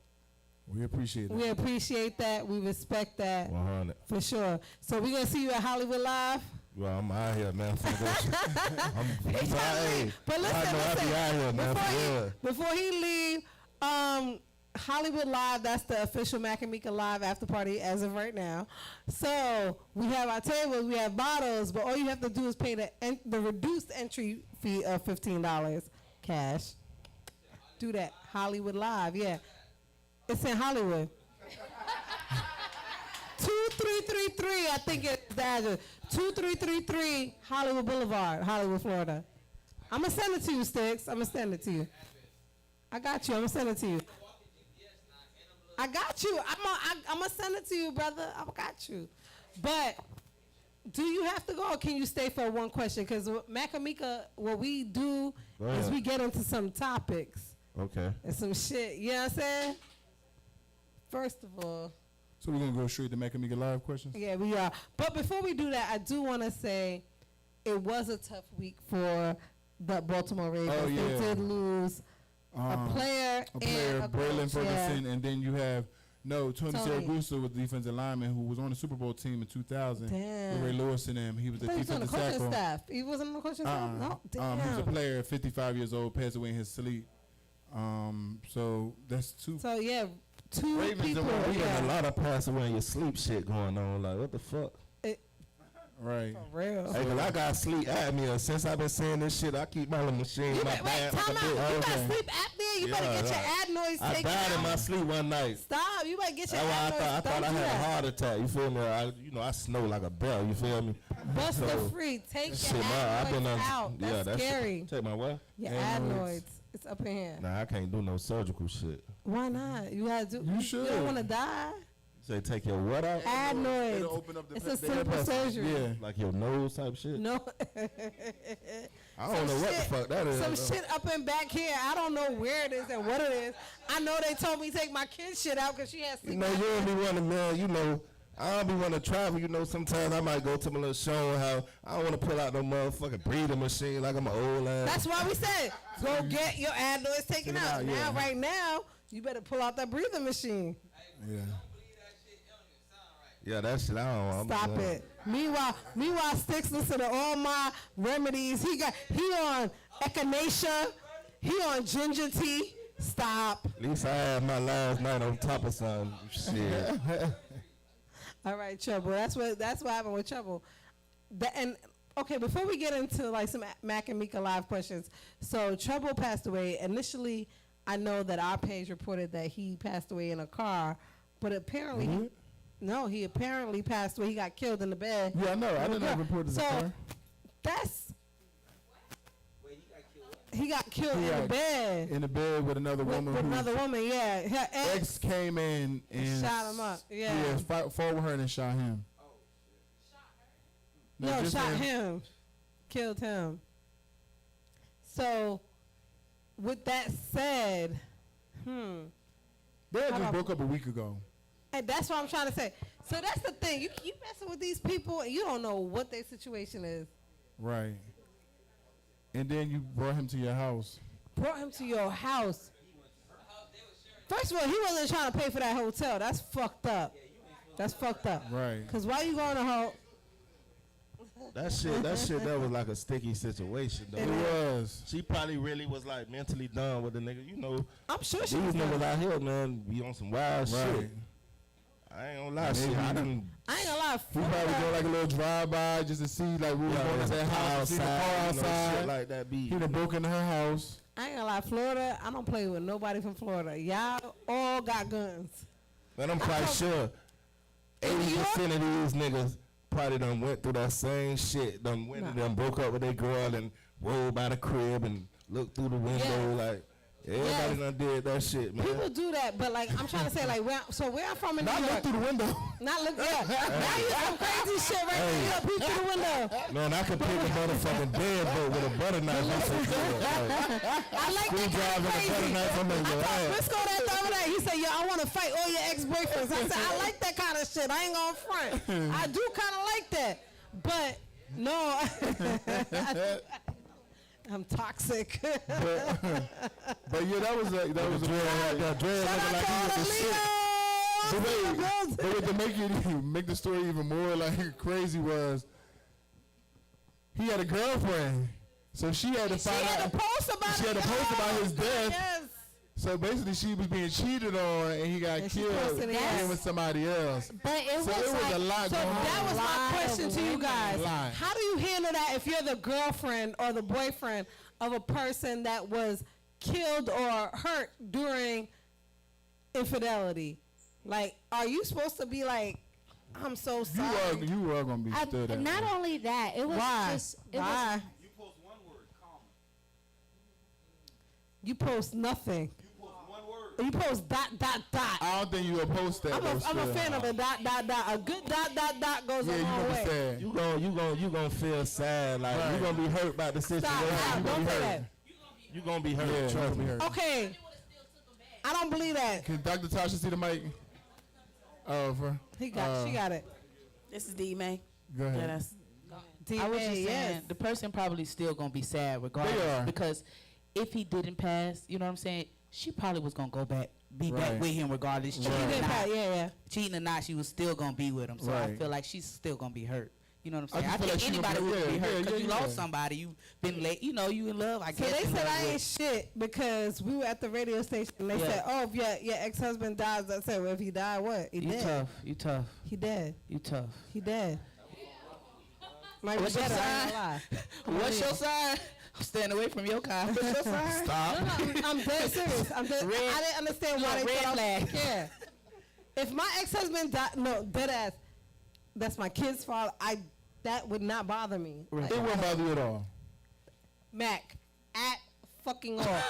We appreciate it. we appreciate that. We respect that 100. for sure. So we're going to see you at Hollywood Live. Well, I'm out here, man. I'm He's trying to leave. But listen, I know I be out here, man. For real. before he leave, Hollywood Live, that's the official Mac and Meeka Live after party as of right now. So we have our tables, we have bottles, but all you have to do is pay the reduced entry fee of $15 cash. Do that. Hollywood Live, yeah. It's in Hollywood. 2333, I think it's the address. 2333 Hollywood Boulevard, Hollywood, Florida. I'm going to send it to you, Sticks. I'm going to send it to you. I got you. I'm going to send it to you. I got you. I'm going to send it to you, brother. I got you. But do you have to go or can you stay for one question? Because Mac and Meeka, what we do is we get into some topics Okay. and some shit. You know what I'm saying? First of all, So we're gonna go straight to Meeka Meeka Live questions. yeah, we are. But before we do that, I do want to say it was a tough week for the Baltimore Ravens. Oh, yeah. They did lose a player and a Braylon coach. Ferguson, and then you have Tony Tony. Siragusa was the defensive lineman who was on the Super Bowl team in 2000. Damn. With Ray Lewis and them. He was the But he was on the defensive coaching tackle. staff. He wasn't on the coaching staff? No, damn. He was a player, 55 years old, passed away in his sleep. So that's two. So, yeah, two Ravens people. and We got a Yeah, lot of pass away in your sleep shit going on. Like, what the fuck? Right. for real. Hey, 'cause I got sleep apnea. Since I've been saying this shit, I keep my little machine You in my better, wait, bag. time like out. a You bitch. got sleep apnea. You better Yeah, get your right. ad noise I taken died in my out. sleep one night. Stop. You better get your That's why ad noise. I thought I Don't do had a that. heart attack. You feel me? I snow like a bell. You feel me? Buster So, Free. Take your Shit, I've been adenoids on. out. That's scary. Take my what? Your Adenoids. adenoids. It's up in here. Nah, I can't do no surgical shit. Why not? You gotta do. You You should. don't want to die. Say take your what out? Adenoids. It'll open up the It's pe- a the simple air vessels. surgery. Yeah. Like your nose type shit? No. I don't know what the fuck that is. Some shit up and back here. I don't know where it is and what it is. I know they told me to take my kid's shit out because she has You sleep. know, you don't be running, man. You know, I don't be want to travel. You know, sometimes I might go to my little show. How I don't want to pull out no motherfucking breathing machine like I'm an old ass. That's why we said go get your adenoids taken out. Now, right now, you better pull out that breathing machine. Yeah. Yeah, that shit. I don't. Stop it. Meanwhile, Sticks listen to all my remedies. He on echinacea. He on ginger tea. Stop. At least I had my last night on top of some shit. All right, Trouble. That's what happened with Trouble. And okay, before we get into like some Mac and Meeka live questions, so Trouble passed away. Initially, I know that our page reported that he passed away in a car, but apparently, no, he apparently passed away. He got killed in the bed. Yeah, I know. I didn't have reported the car. That's. He got killed in the bed. In the bed with another woman. With another woman, yeah. Her ex came in and shot him up. Yeah. Yeah, fought with her and shot him. No, shot him. Killed him. So, with that said, They had just broke up a week ago. And that's what I'm trying to say. So that's the thing. You messing with these people and you don't know what their situation is. Right. And then you brought him to your house. Brought him to your house. First of all, he wasn't trying to pay for that hotel. That's fucked up. That's fucked up. Right. Because why you going to hotel? That shit, that was like a sticky situation, though. It was. She probably really was like mentally done with the nigga. You know, I'm sure she these was niggas out here, man, be on some wild shit. I ain't gonna lie, shit. I ain't gonna lie. We probably go like a little drive-by just to see like we was going to that house, see the car outside. Shit like that be. He done broke into her house. I ain't gonna lie, Florida, I don't play with nobody from Florida. Y'all all got guns. Man, I'm quite sure 80% of these niggas probably done went through that same shit. Done broke up with their girl and rolled by the crib and looked through the window like. Everybody done did that shit, man. People do that, but like I'm trying to say, like where I'm from in New York. Not look through the window. Not look. Yeah. Now you some crazy shit right there. You peek through the window. Man, I could pick a motherfucking deadbolt with a butter knife. I like that kind of crazy. I told Briscoe that the other day. He said, "Yo, I want to fight all your ex-boyfriends." I said, "I like that kind of shit. I ain't gonna front. I do kind of like that, but no." I'm toxic. but yeah, that was a dread looking like he was the shit. But to make the story even more like crazy was he had a girlfriend, so she had to find out. She had to post about his death. Yes. So basically, she was being cheated on, and he got killed with somebody else. But it was a lot going on. So that was my question to you guys. How do you handle that if you're the girlfriend or the boyfriend of a person that was killed or hurt during infidelity? Like, are you supposed to be like, I'm so sorry? You were going to be stood at. Not only that, it was just... Why? You post one word, comma. You post nothing. You post one word. You post ... I don't think you will post that. I'm a fan of a ... A good ... goes a long way. You gonna feel sad, like you gonna be hurt by the situation. Don't say that. You gonna be hurt. Yeah, trust me. Okay. I don't believe that. Can Dr. Tasha see the mic? She got it. This is D-May. Go ahead. I was just saying, the person probably still gonna be sad regardless, because if he didn't pass, you know what I'm saying, she probably was gonna go back, back with him regardless. Cheating or not, she was still gonna be with him. So I feel like she's still gonna be hurt. You know what I'm saying? I think anybody would be hurt because you lost somebody. You've been late. You know, you in love. I guess. So they said I ain't shit because we were at the radio station and they said, "Oh, if your ex-husband dies," I said, "Well, if he died, what? He dead. You tough. He dead. You tough. He dead." What's your sign? What's your sign? I'm staying away from your car. What's your sign? Stop. No, I'm dead serious. I didn't understand why they thought I was scared. If my ex-husband died, no, dead ass. That's my kid's father. That would not bother me. It wouldn't bother you at all. Mac, at fucking all.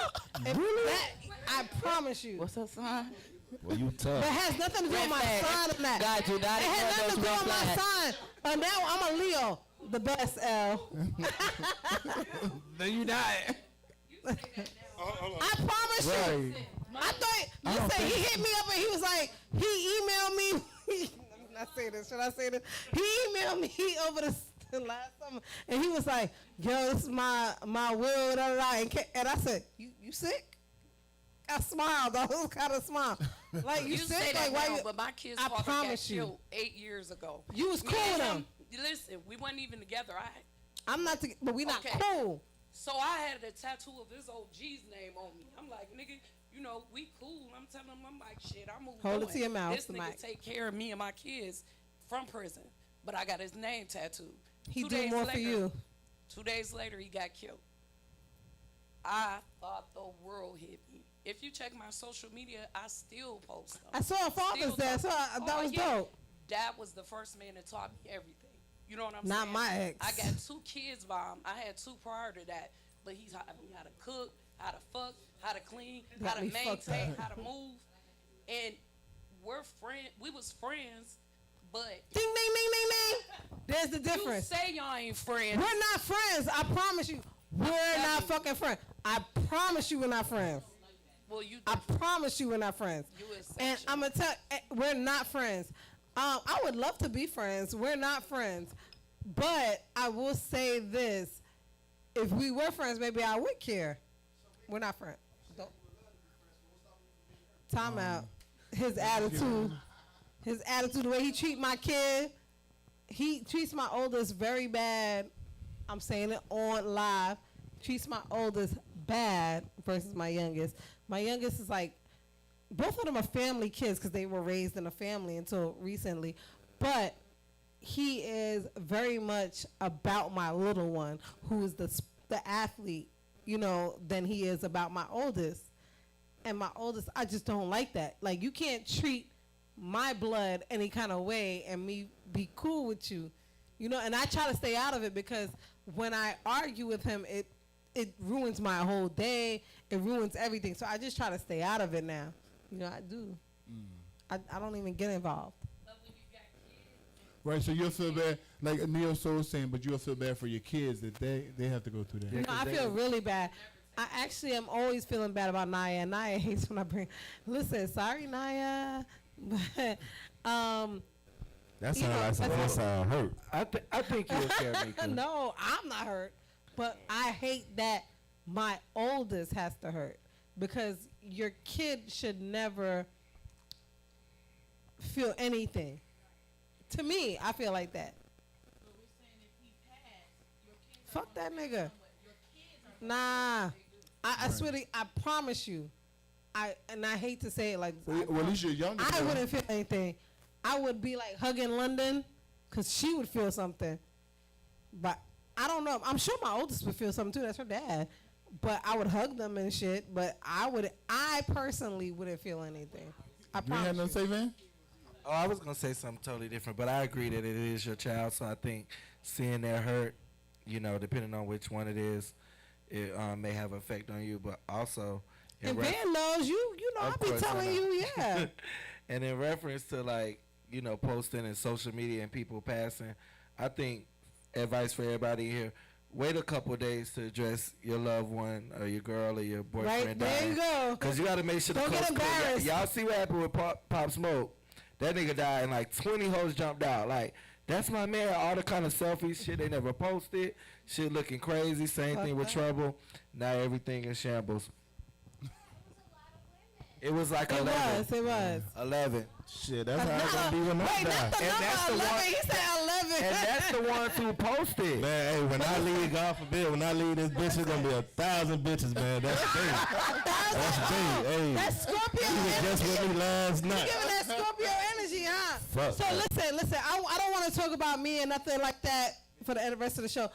Really? I promise you. What's that sign? Well, you tough. That has nothing to do with my sign on that. God, do not. It has nothing to do with my sign. But now I'm a Leo, the best L. Then you die. I promise you. I thought, listen, he hit me up and he was like, he emailed me. not say this. Should I say this? He emailed me over the last summer, and he was like, "Yo, this is my will." And I said, "You sick?" I smiled. I was kind of smile. Like you sick? Say that like why? but my kids' I father promise got you. killed 8 years ago. You was cool with him. Listen, we weren't even together. I'm not, but we not Okay. cool. So I had a tattoo of his OG's name on me. I'm like, nigga, we cool. I'm telling him, I'm like, shit, I moved Hold on. it to your mouth, This the nigga mic. take care of me and my kids from prison, but I got his name tattooed. He 2 do days more later, for you. 2 days later, he got killed. I thought the world hit me. If you check my social media, I still post them. I saw Father's Day. So that was dope. Dad was the first man that taught me everything. You know what I'm Not saying? my ex. I got 2 kids by him. I had 2 prior to that. But he taught me how to cook, how to fuck, how to clean, how Got to me fucked maintain, up. how to move. And we was friends, but Ding, ding, ding, ding, ding. There's the difference. you say y'all ain't friends. We're not friends. I promise you. We're not fucking friends. I promise you we're not friends. Well, you I promise you we're not friends. You And I'm going to tell we're not friends. I would love to be friends. We're not friends. But I will say this. If we were friends, maybe I would care. We're not friends. Don't. Time out. His attitude. His attitude, the way he treat my kid. He treats my oldest very bad. I'm saying it on live. Treats my oldest bad versus my youngest. My youngest is like, both of them are family kids because they were raised in a family until recently. But he is very much about my little one, who is the athlete, than he is about my oldest. And my oldest, I just don't like that. Like, you can't treat my blood any kind of way and me be cool with you. And I try to stay out of it because when I argue with him, it ruins my whole day. It ruins everything. So I just try to stay out of it now. I do. I don't even get involved. Right, so you'll feel bad, like Neil So was saying, but you'll feel bad for your kids that they have to go through that. No, I feel really bad. I actually am always feeling bad about Naya. And Naya hates when I bring. Listen, sorry, Naya. But that sounds like some inside hurt. I think you'll care, Meeka. No, I'm not hurt. But I hate that my oldest has to hurt because your kid should never feel anything. To me, I feel like that. Fuck that nigga. Nah. I swear to, I promise you. I hate to say it like this. Well, at least you're younger. I wouldn't feel anything. I would be like hugging London because she would feel something. But I don't know. I'm sure my oldest would feel something too. That's her dad. But I would hug them and shit. But I personally wouldn't feel anything. I You ain't had promise nothing to say, man? Oh, I was gonna say something totally different, but I agree that it is your child. So I think seeing that hurt, depending on which one it is, it may have an effect on you. But also, And Van knows you know, Of I be course I telling know. you, yeah. and in reference to posting and social media and people passing, I think advice for everybody here: wait a couple of days to address your loved one or your girl or your boyfriend. Right, there you go. Because you got to make sure Don't the get coast clear. embarrassed. Y'all see what happened with Pop Smoke? That nigga died and like 20 hoes jumped out. Like, that's my man. All the kind of selfies shit they never posted. Shit looking crazy. Same thing with Trouble. Now everything in shambles. It was like 11. It was. 11. Shit, that's how it's gonna be when I Wait, die. not the And that's the number 11. one- He said 11. And that's the ones who posted. Man, hey, when I leave, God forbid, when I leave this bitch, it's gonna be 1,000 bitches, man. That's big. That's big. Hey, That's Scorpio you was energy. just with me last You night. giving that Scorpio energy, huh? Fuck So that. listen. I don't want to talk about me and nothing like that for the rest of the show.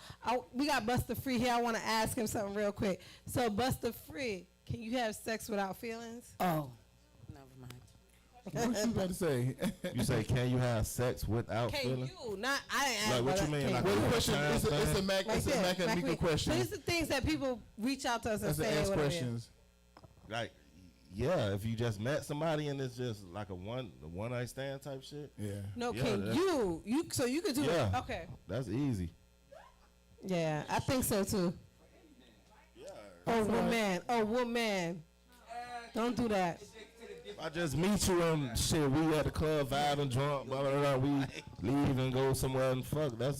We got Buster Free here. I want to ask him something real quick. So Buster Free, can you have sex without feelings? Oh, never mind. What you about to say? You say, can you have sex without Can feeling? you? Not I didn't ask. Like, what but you mean? can Like, you? Well, the One question, time it's a thing? Mac, Right it's a there, Mac and Mac Meeka Lee. question. So these are the things that people reach out to us and That's the say. ask whatever. questions. Like, yeah, if you just met somebody and it's just like a one night stand type shit, Yeah. No, Yeah, can that's- you? So you could do it. Yeah. Okay. that's easy. Yeah, I think so too. Oh woman. Don't do that. I just meet you and shit, we at the club, vibing, drunk, blah, blah, blah, we leave and go somewhere and fuck. There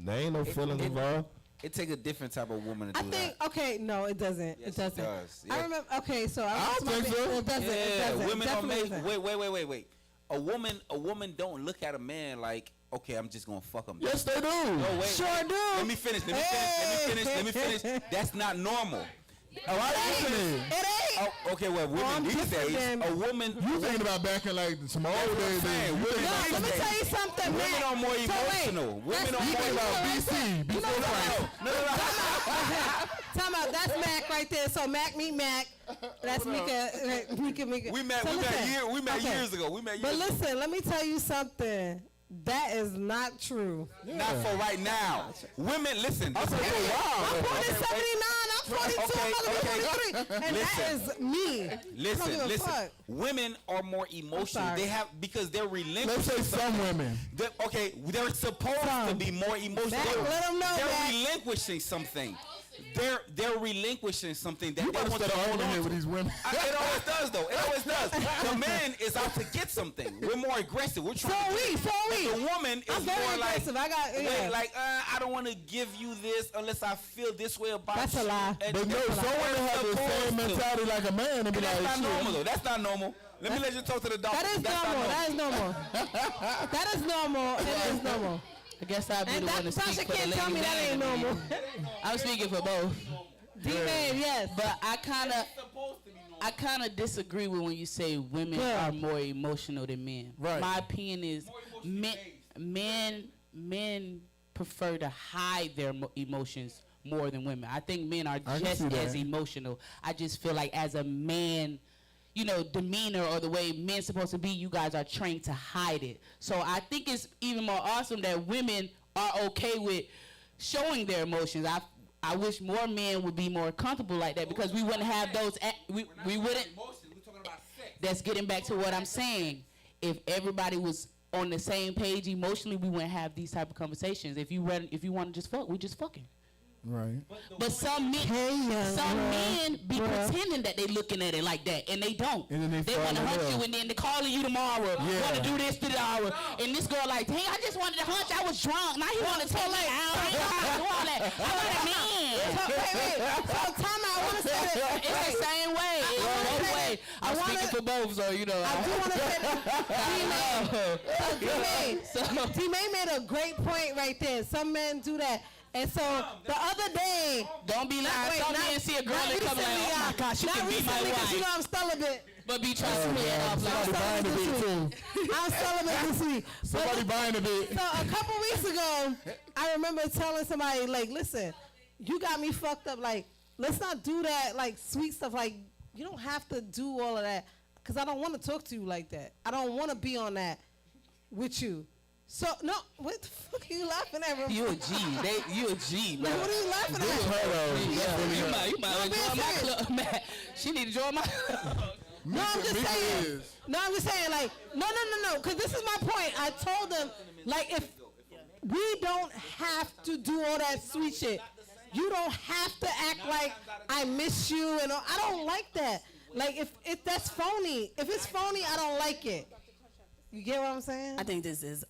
ain't no feelings involved. It take a different type of woman to do that. Okay, no, it doesn't. Yes, it doesn't. It does. I remember. Okay, so I don't think so. It doesn't. Yeah, it doesn't. women are made. Doesn't. Wait. A woman don't look at a man like, okay, I'm just gonna fuck him. Yes, they do. No, wait. Sure do. Let me finish. That's not normal. Oh, I It ain't. Oh, okay, well, women these days, a woman. You thinking about back in like some old days? Let me tell you something, man. Women are more emotional. Women are more BC before Christ. No. Talking about that's Mac right there. So Mac meet Mac. That's Meeka. We met years ago. But listen, let me tell you something. That is not true. Yeah. Not for right now. Women, listen. I'm 79. I'm 42. I'm 43. And that is me. Listen. Women are more emotional. They have because they're relinquishing. Let's say some women. They're supposed to be more emotional. Let them know they're relinquishing something. They're relinquishing something that you they want to hold on here with these women. It always does, though. It always does. The man is out to get something. We're more aggressive. We're trying. So we. The woman is very more aggressive. like, I I don't want to give you this unless I feel this way about That's you. a lie. But no, some women have the same mentality like a man and be like, that's not normal, though. That's not normal. Let me let you talk to the doctor. That is normal. That is normal. It is normal. I guess I'll be the one to speak Tasha for the can't lady tell me that ain't man. normal. I'm speaking for both. D-Man, yes. But I kind of disagree with when you say women are more emotional than men. Right. My opinion is men prefer to hide their emotions more than women. I think men are just as emotional. I just feel like as a man, demeanor or the way men's supposed to be, you guys are trained to hide it. So I think it's even more awesome that women are okay with showing their emotions. I wish more men would be more comfortable like that because we wouldn't have those. We wouldn't. That's getting back to what I'm saying. If everybody was on the same page emotionally, we wouldn't have these type of conversations. If you want to just fuck, we just fucking. Right. But some men be pretending that they looking at it like that, and they don't. And then they want to hunt you, and then they're calling you tomorrow. Want to do this to the hour, and this girl like, dang, I just wanted to hunt. I was drunk. Now he want to tell me out. I ain't gonna do all that. I want a man. So time out. I want to say that it's the same way. Both way. I'm speaking for both, so I do want to say that. D-May made a great point right there. Some men do that. And so the other day, don't be like, some men see a girl and come like, oh my gosh, she can be my wife. You know I'm celibate. But be trying to me off somebody buying a bit too. I'm celibate this week. Somebody buying a bit. So a couple weeks ago, I remember telling somebody, like, listen, you got me fucked up. Like, let's not do that, like, sweet stuff. Like, you don't have to do all of that. Because I don't want to talk to you like that. I don't want to be on that with you. So, no, what the fuck are you laughing at? You a G. You a G, man. What are you laughing at? You might join my club, man. She need to join my No, I'm just saying, like, no, because this is my point. I told them, like, if we don't have to do all that sweet shit. You don't have to act like I miss you and all. I don't like that. Like, if that's phony. If it's phony, I don't like it. You get what I'm saying? I think this is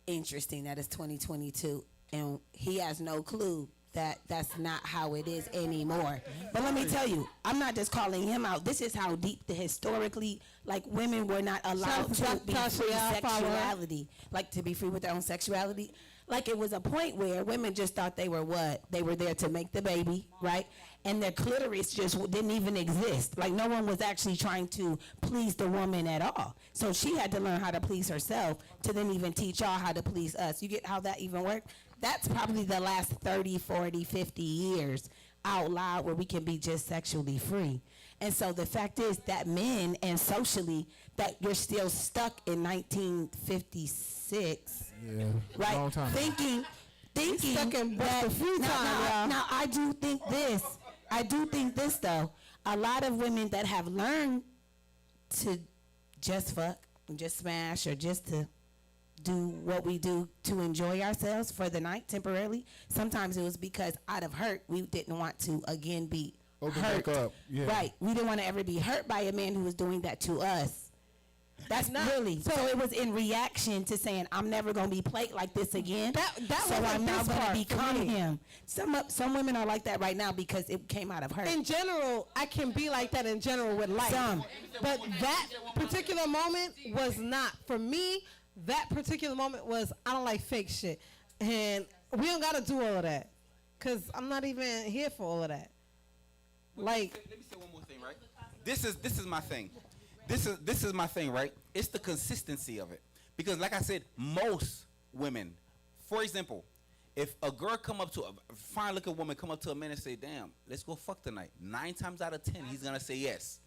interesting that it's 2022 and he has no clue that that's not how it is anymore. But let me tell you, I'm not just calling him out. This is how deep historically, like, women were not allowed to be free sexuality, like to be free with their own sexuality. Like, it was a point where women just thought they were what? They were there to make the baby, right? And their clitoris just didn't even exist. Like, no one was actually trying to please the woman at all. So she had to learn how to please herself to then even teach y'all how to please us. You get how that even worked? That's probably the last 30, 40, 50 years out loud where we can be just sexually free. And so the fact is that men and socially that you're still stuck in 1956. Yeah, right? Long time. Thinking that now I do think this though. A lot of women that have learned to just fuck, just smash, or just to do what we do to enjoy ourselves for the night temporarily. Sometimes it was because out of hurt we didn't want to again be hurt. Back up. Yeah. Right. We didn't want to ever be hurt by a man who was doing that to us. That's really. So it was in reaction to saying, I'm never going to be played like this again. So I'm now going to become him. Some women are like that right now because it came out of her. In general, I can be like that in general with life. But that particular moment was not. For me, that particular moment was, I don't like fake shit. And we don't got to do all of that. Because I'm not even here for all of that. Like, let me say one more thing, right? This is my thing. This is my thing, right? It's the consistency of it. Because like I said, most women, for example, if a girl come up to a fine looking woman come up to a man and say, damn, let's go fuck tonight. 9 times out of 10, he's gonna say yes.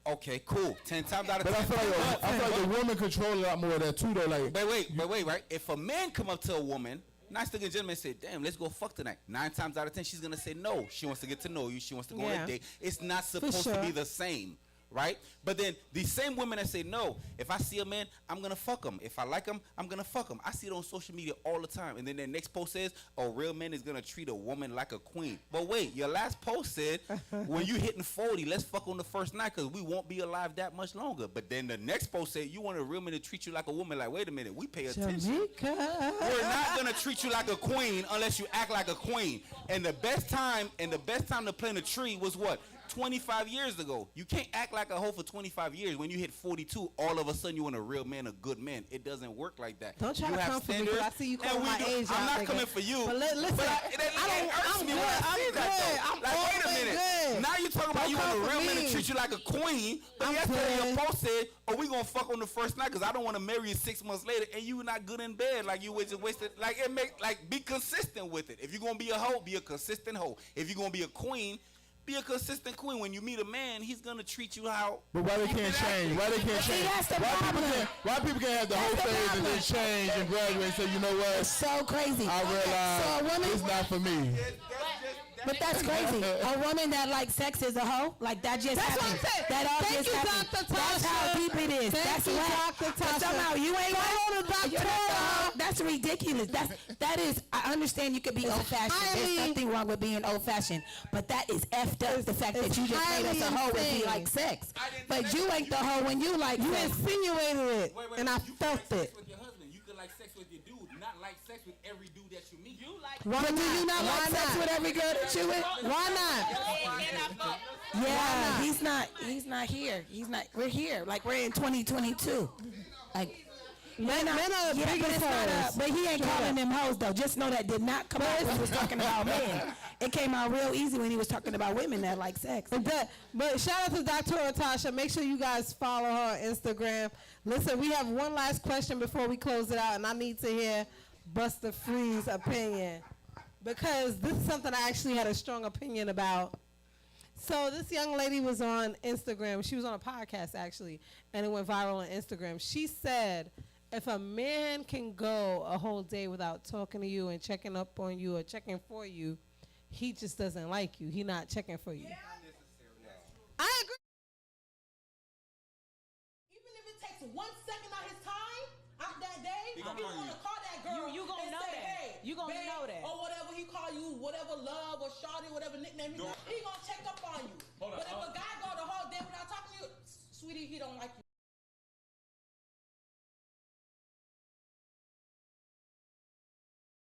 Okay, cool. 10 times out of 10. But I feel like the woman control a lot more of that too, though. Like, but wait, right? If a man come up to a woman, nice looking gentleman, say, damn, let's go fuck tonight. 9 times out of 10, she's gonna say no. She wants to get to know you. She wants to go on a date. It's not supposed to be the same. Right? But then the same women that say no, if I see a man, I'm going to fuck him. If I like him, I'm going to fuck him. I see it on social media all the time. And then their next post says, a real man is going to treat a woman like a queen. But wait, your last post said, when you hitting 40, let's fuck on the first night because we won't be alive that much longer. But then the next post said, you want a real man to treat you like a woman. Like, wait a minute, we pay attention. Jamaica. We're not going to treat you like a queen unless you act like a queen. And the best time to plant a tree was what? 25 years ago. You can't act like a hoe for 25 years. When you hit 42, all of a sudden you want a real man, a good man. It doesn't work like that. Don't try to come for me because I see you calling my age I'm out, not coming for you. But listen, I'm good. I'm like, wait a minute. Good. Now you talking about you want a real man to treat you like a queen, but yesterday your post said, oh, we gonna fuck on the first night because I don't want to marry you 6 months later, and you not good in bed. Like you just wasted. Like it make be consistent with it. If you're gonna be a hoe, be a consistent hoe. If you're gonna be a queen, be a consistent queen. When you meet a man, he's gonna treat you how. But why they can't change? Why they can't change? Why people can't have the whole phase and then change and graduate and say, you know what? It's so crazy. I realize it's not for me. But that's crazy. A woman that likes sex is a hoe? Like that just happened. What I'm saying. That all Thank just you, happened. Dr. That's how Tasha. deep it is. Thank That's you, whack. Dr. But Tasha. somehow you ain't Follow the You're not the hoe. That's ridiculous. That is. I understand you could be old fashioned. There's nothing wrong with being old fashioned. But that is effed up. The fact that you just made us a hoe if we like sex. But you ain't the hoe when you like. You sex. insinuated it, and I felt it. You could like sex with your dude, not like sex with every dude that you meet. Why But do you not like sex with every girl that you with? Why not? Yeah, he's not here. We're here. Like we're in 2022. Like Men are the biggest hoes. but he ain't calling them hoes though. Just know that did not come out when he was talking about men. It came out real easy when he was talking about women that like sex. But shout out to Dr. Tasha. Make sure you guys follow her on Instagram. Listen, we have one last question before we close it out, and I need to hear Buster Free's opinion because this is something I actually had a strong opinion about. So this young lady was on Instagram. She was on a podcast, actually, and it went viral on Instagram. She said, if a man can go a whole day without talking to you and checking up on you or checking for you, he just doesn't like you. He not checking for you. I agree. Even if it takes 1 second of his time out that day, he's gonna call that girl. You gonna know that. Hey, you gonna know that. Or whatever he call you, whatever love or shawty, whatever nickname he gonna check up on you. But if a guy go the whole day without talking to you, sweetie, he don't like you.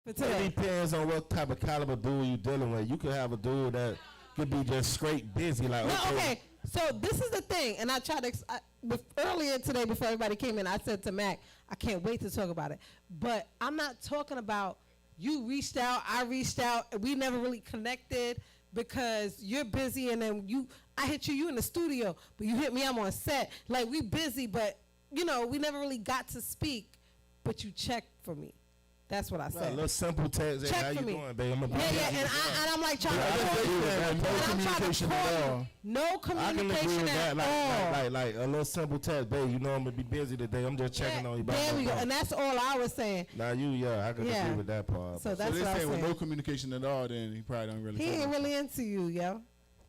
It depends on what type of caliber dude you dealing with. You could have a dude that could be just straight busy, like okay. So this is the thing, and I tried to earlier today before everybody came in. I said to Mac, I can't wait to talk about it. But I'm not talking about you reached out, I reached out, and we never really connected because you're busy, and then I hit you in the studio, but you hit me, I'm on set. Like we busy, but we never really got to speak. But you checked for me. That's what I said. A little simple text. Check How you for me. doing, babe? And I'm like trying to no communication at all. No communication I can agree with at that. all. Like a little simple text, babe. You know I'm gonna be busy today. I'm just checking on you. There we go. And that's all I was saying. Now I can agree with that part. So that's what I'm saying. With no communication at all, then he probably don't really. He ain't really into you, yo.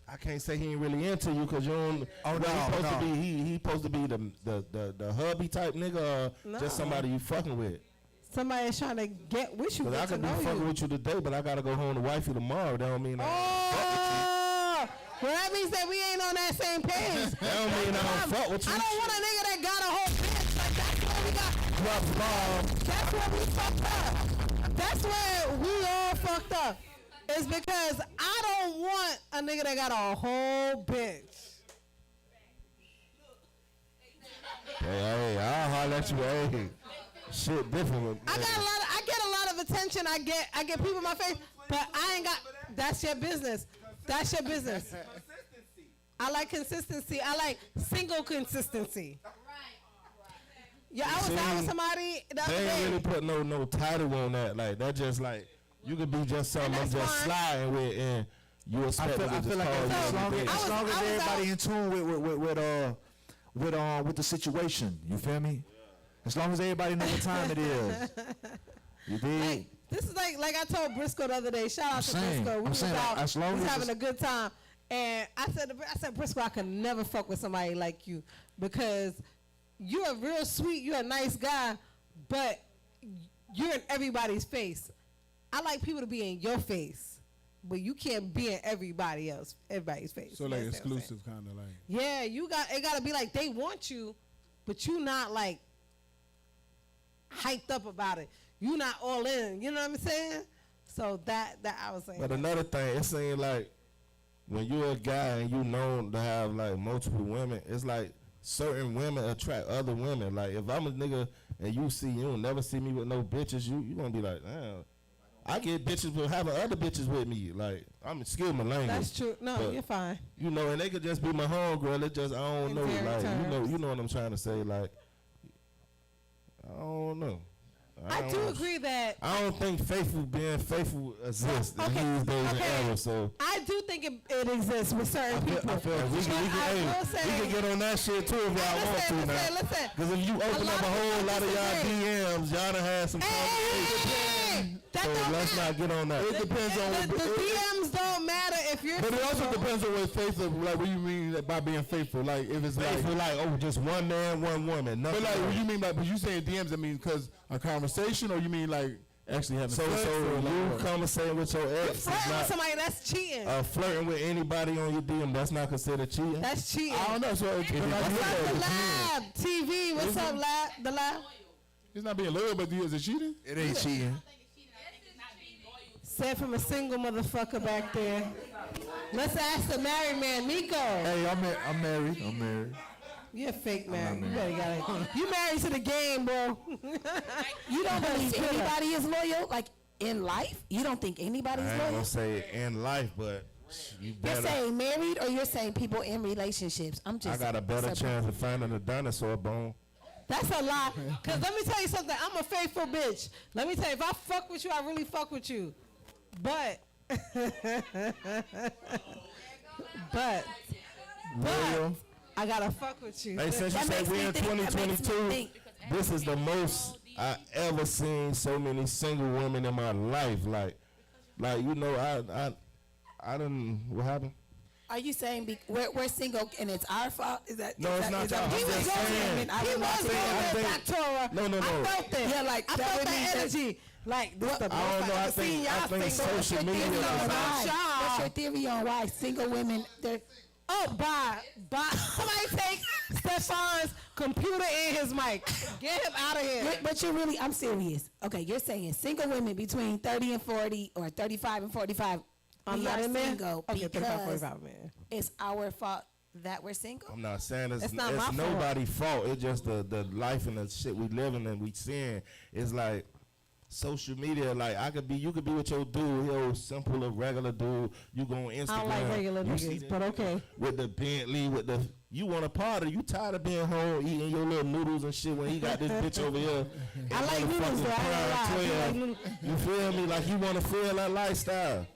I can't say he ain't really into you because you don't. Oh no, he supposed to be the hubby type nigga or just somebody you fucking with. Somebody is trying to get with you. Cause I could be fucking with you today, but I gotta go home to wifey tomorrow. That don't mean well, that means that we ain't on that same page. That don't mean I don't fuck with you. I don't want a nigga that a whole bitch. Like, that's where we got. Drop bomb. That's where we fucked up. That's where we all fucked up. It's because I don't want a nigga that got a whole bitch. Hey, I'll holler at you. Hey, shit different. I get a lot of attention. I get people in my face, but I ain't got. That's your business. That's your business. I like consistency. I like single consistency. Yeah, I was out with somebody the other They day. ain't really put no title on that. Like that, just like you could be just something I'm just sliding with, and you expect I feel like as long as everybody in tune with the situation, you feel me? As long as everybody know what time it is. You dig? Like, this is like I told Briscoe the other day. Shout out to Briscoe. We was out. As long we was as having a good time. And I said, Briscoe, I could never fuck with somebody like you because you're a real sweet, you're a nice guy, but you're in everybody's face. I like people to be in your face, but you can't be in everybody's face. So like exclusive kind of like. Yeah, it gotta be like they want you, but you not like hyped up about it. You not all in. You know what I'm saying? So that I was saying. But another thing, it seems like when you're a guy and you known to have like multiple women, it's like certain women attract other women. Like if I'm a nigga and you don't never see me with no bitches, you gonna be like, damn. I get bitches with having other bitches with me. Like I'm excuse my language. That's true. No, but, you're fine. You know, and they could just be my homegirl. It just I don't In know. very Like terms. you know what I'm trying to say. Like I don't know. I do agree that I don't think being faithful exists in these days and eras. So I do think it exists with certain people. I feel we can get on that shit too if y'all want to now. Listen. Because if you open up a whole lot of y'all DMs, y'all done had some conversations. So let's not get on that. It depends on the DMs don't matter if you're. But it also depends on what faithful. Like, what you mean by being faithful? Like, if it's faithful, like just one man, one woman. But like, what you mean by? But you saying DMs? I mean, because a conversation, or you mean like actually having sex? So you conversating with your ex? Flirting with somebody, that's cheating. Flirting with anybody on your DM, that's not considered cheating. That's cheating. I don't know. So what's up, the lab TV? What's up, lab? The lab? It's not being loyal, but is it cheating? It ain't cheating. Said from a single motherfucker back there. Let's ask the married man, Meeka. Hey, I'm married. You're a fake man. You better got it. You married to the game, bro. You don't believe anybody is loyal, like in life? You don't think anybody's I ain't loyal? gonna say in life, but you better. You're saying married, or you're saying people in relationships? I'm just. I got a better chance of finding a dinosaur bone. That's a lie. Cause let me tell you something. I'm a faithful bitch. Let me tell you, if I fuck with you, I really fuck with you. But I gotta fuck with you. Hey, since you say we in 2022, this is the most I ever seen so many single women in my life. Like you know, I didn't. What happened? Are you saying we're single and it's our fault? Is that No, it's not y'all. He was going back, Tora. No. I felt it. Yeah, like I felt that energy. Like this the I don't know. I think social media. What's your theory on why single women? They're bye. Somebody take Stefan's computer and his mic. Get him out of here. But I'm serious. Okay, you're saying single women between 30 and 40 or 35 and 45. I'm we not are in there. single Okay, 35, because 45, man. it's our fault that we're single. I'm not saying it's not my fault. nobody's fault. It's just the life and the shit we living and we seeing. It's like social media. Like you could be with your dude, your simple, regular dude. You go on Instagram. I don't like regular niggas, but okay. With the Bentley, you want a party. You tired of being home eating your little noodles and shit when he got this bitch over here. I like noodles, though. I don't lie. I like noodles. You feel me? Like you want to feel that lifestyle.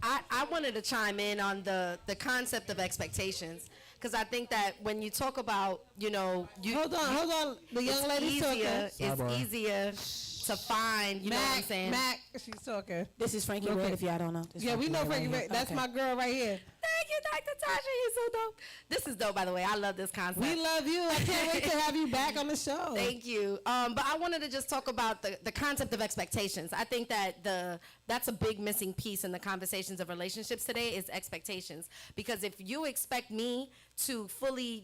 I wanted to chime in on the concept of expectations, because I think that when you talk about, hold on, the young lady's talking. It's easier to find, you know what I'm saying? Mac, she's talking. This is Frankie Red, if y'all don't know. We know Frankie Red. That's my girl right here. Thank you, Dr. Tasha. You're so dope. This is dope, by the way. I love this concept. We love you. I can't wait to have you back on the show. Thank you. But I wanted to just talk about the concept of expectations. I think that that's a big missing piece in the conversations of relationships today is expectations. Because if you expect me to fully,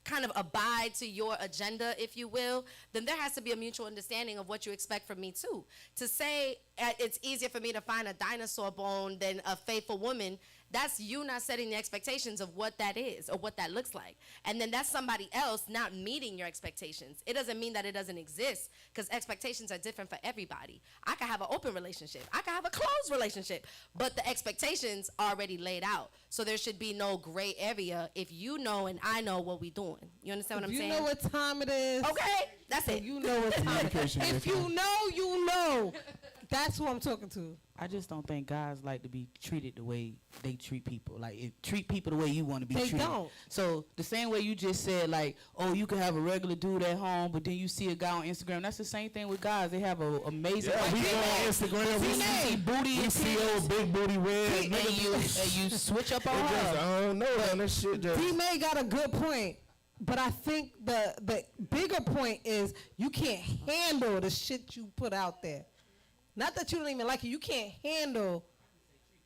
kind of abide to your agenda, if you will, then there has to be a mutual understanding of what you expect from me too. To say it's easier for me to find a dinosaur bone than a faithful woman, that's you not setting the expectations of what that is or what that looks like. And then that's somebody else not meeting your expectations. It doesn't mean that it doesn't exist, because expectations are different for everybody. I could have an open relationship. I could have a closed relationship. But the expectations are already laid out. So there should be no gray area if you know and I know what we're doing. You understand what I'm saying? You know what time it is. Okay, that's it. You know what time it is. If you know, you know. That's who I'm talking to. I just don't think guys like to be treated the way they treat people. Like, treat people the way you want to be treated. They don't. So the same way you just said, like, oh, you can have a regular dude at home, but then you see a guy on Instagram. That's the same thing with guys. They have an amazing. Yeah, we go on Instagram. We see booty. We see old big booty red. And you switch up on her. I don't know that. That shit just. D-May got a good point. But I think the bigger point is you can't handle the shit you put out there. Not that you don't even like it. You can't handle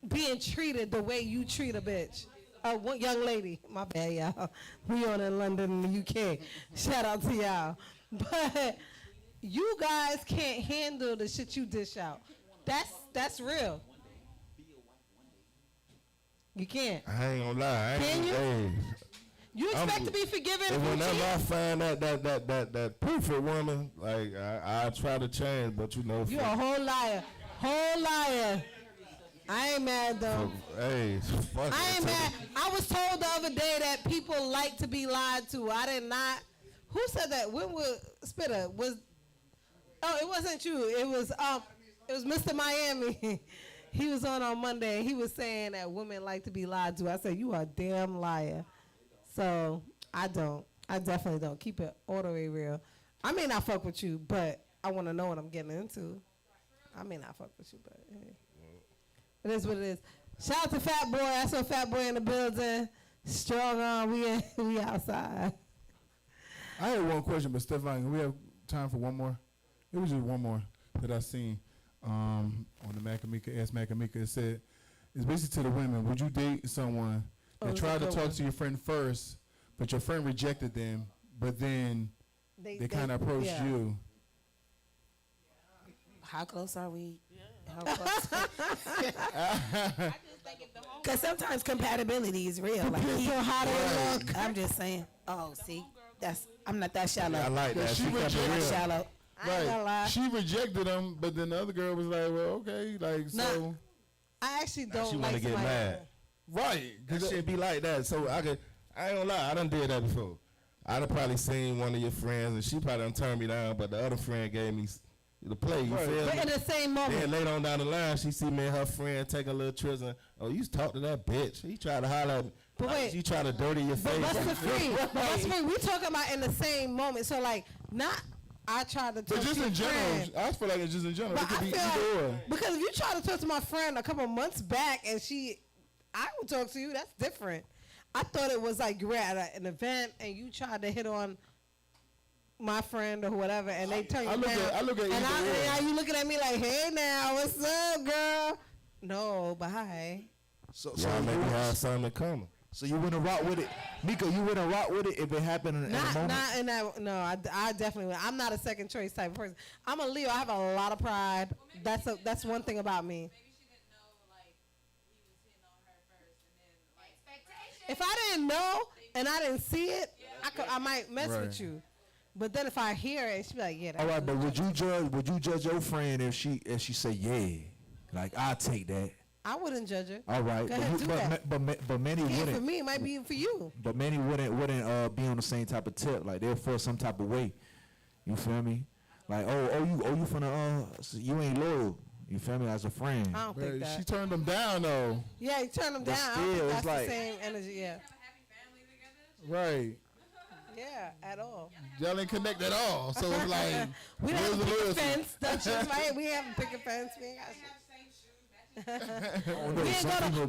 being treated the way you treat a bitch. One young lady. My bad, y'all. We on in London in the UK. Shout out to y'all. But you guys can't handle the shit you dish out. That's real. You can't. I ain't gonna lie. Can you? Hey, you expect to be forgiven? And whenever I find that perfect woman, like I try to change, but you know. You a whole liar. Whole liar. I ain't mad though. Hey, fuck I ain't mad. I was told the other day that people like to be lied to. I did not. Who said that? When was Spitter? Oh, it wasn't you. It was Mr. Miami. He was on Monday and he was saying that women like to be lied to. I said, you are a damn liar. So I don't. I definitely don't. Keep it all the way real. I may not fuck with you, but I want to know what I'm getting into. I may not fuck with you, but hey. It is what it is. Shout out to Fat Boy. I saw Fat Boy in the building. Strong on. We outside. I had one question, but Stefan, we have time for one more? It was just one more that I seen on the Mac and Meeka, Ask Mac and Meeka. It said, it's basically to the women, would you date someone that tried to talk to your friend first, but your friend rejected them, but then they kind of approached you? How close are we? How close? Because sometimes compatibility is real. Like how they look. I'm just saying. Oh, see, I'm not that shallow. Yeah, I like that. She rejected shallow. I ain't gonna lie. She rejected him, but then the other girl was like, well, okay, like so. I actually don't. She want to get mad. Right. That shit be like that. So I ain't gonna lie, I done did that before. I done probably seen one of your friends and she probably done turned me down, but the other friend gave me the play. You feel but me? in the same moment. Then later on down the line, she see me and her friend take a little trips and, oh, you talk to that bitch. He tried to holler at me. But wait. You try to dirty your face. But what's the free? We talking about in the same moment. So like, not I tried to talk But just to in general, friend. I feel like it's just in general. But It could I be feel either or. like, because if you try to talk to my friend a couple months back and I would talk to you, that's different. I thought it was like you're at an event and you tried to hit on my friend or whatever, and they tell you down. I look at and either now you looking at me like, hey now, what's up, girl? No, bye. So maybe have something in common. So you wouldn't rock with it, Meeka? You wouldn't rock with it if it happened in a moment. Not in that. No, I definitely would. I'm not a second choice type of person. I'm a Leo. I have a lot of pride. That's one thing about me. If I didn't know and I didn't see it, I might mess with you. But then if I hear it, she be like, yeah. All right, but would you judge your friend if she say yeah, like I'll take that? I wouldn't judge her. All right, Go ahead, do that. but many wouldn't. For me, it might be for you. But many wouldn't be on the same type of tip. Like they'll feel some type of way. You feel me? Like you from the you ain't loyal. You feel me? As a friend. I don't think that. She turned them down though. Yeah, you turned them down. I don't think that's the same energy. Yeah. Right. Yeah, at all. Y'all ain't connect at all. So it's like we don't have pick a fence. Don't choose my head. We haven't pick a fence. We ain't got shit.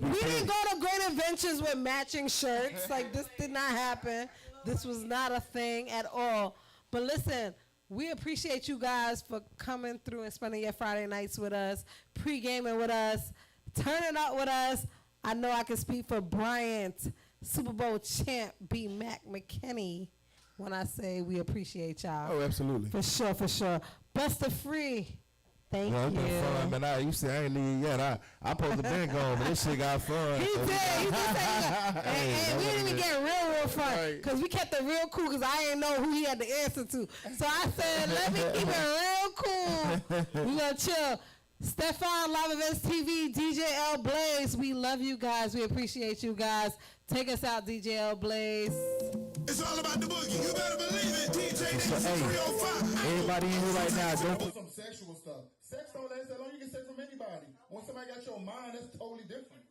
We didn't go to Great Adventures with matching shirts. Like this did not happen. This was not a thing at all. But listen, we appreciate you guys for coming through and spending your Friday nights with us, pre-gaming with us, turning up with us. I know I can speak for Bryant, Super Bowl champ B. Mac McKinney. when I say we appreciate y'all. Oh, absolutely. For sure, for sure. Buster Free. Thank It's you. been fun, man. You see, I ain't leave yet. I supposed to been gone, but this shit got fun. He did say and we didn't even get real fun because we kept it real cool because I didn't know who he had to answer to. So I said, let me keep it real cool. We gonna chill. Stefan, Live Events TV, DJ L Blaze. We love you guys. We appreciate you guys. Take us out, DJ L Blaze. It's all about the boogie. You better believe it. DJ So, hey, everybody in here right now, don't Some sexual stuff. Sex don't last that long. You can sex from anybody. When somebody got your mind, that's totally different.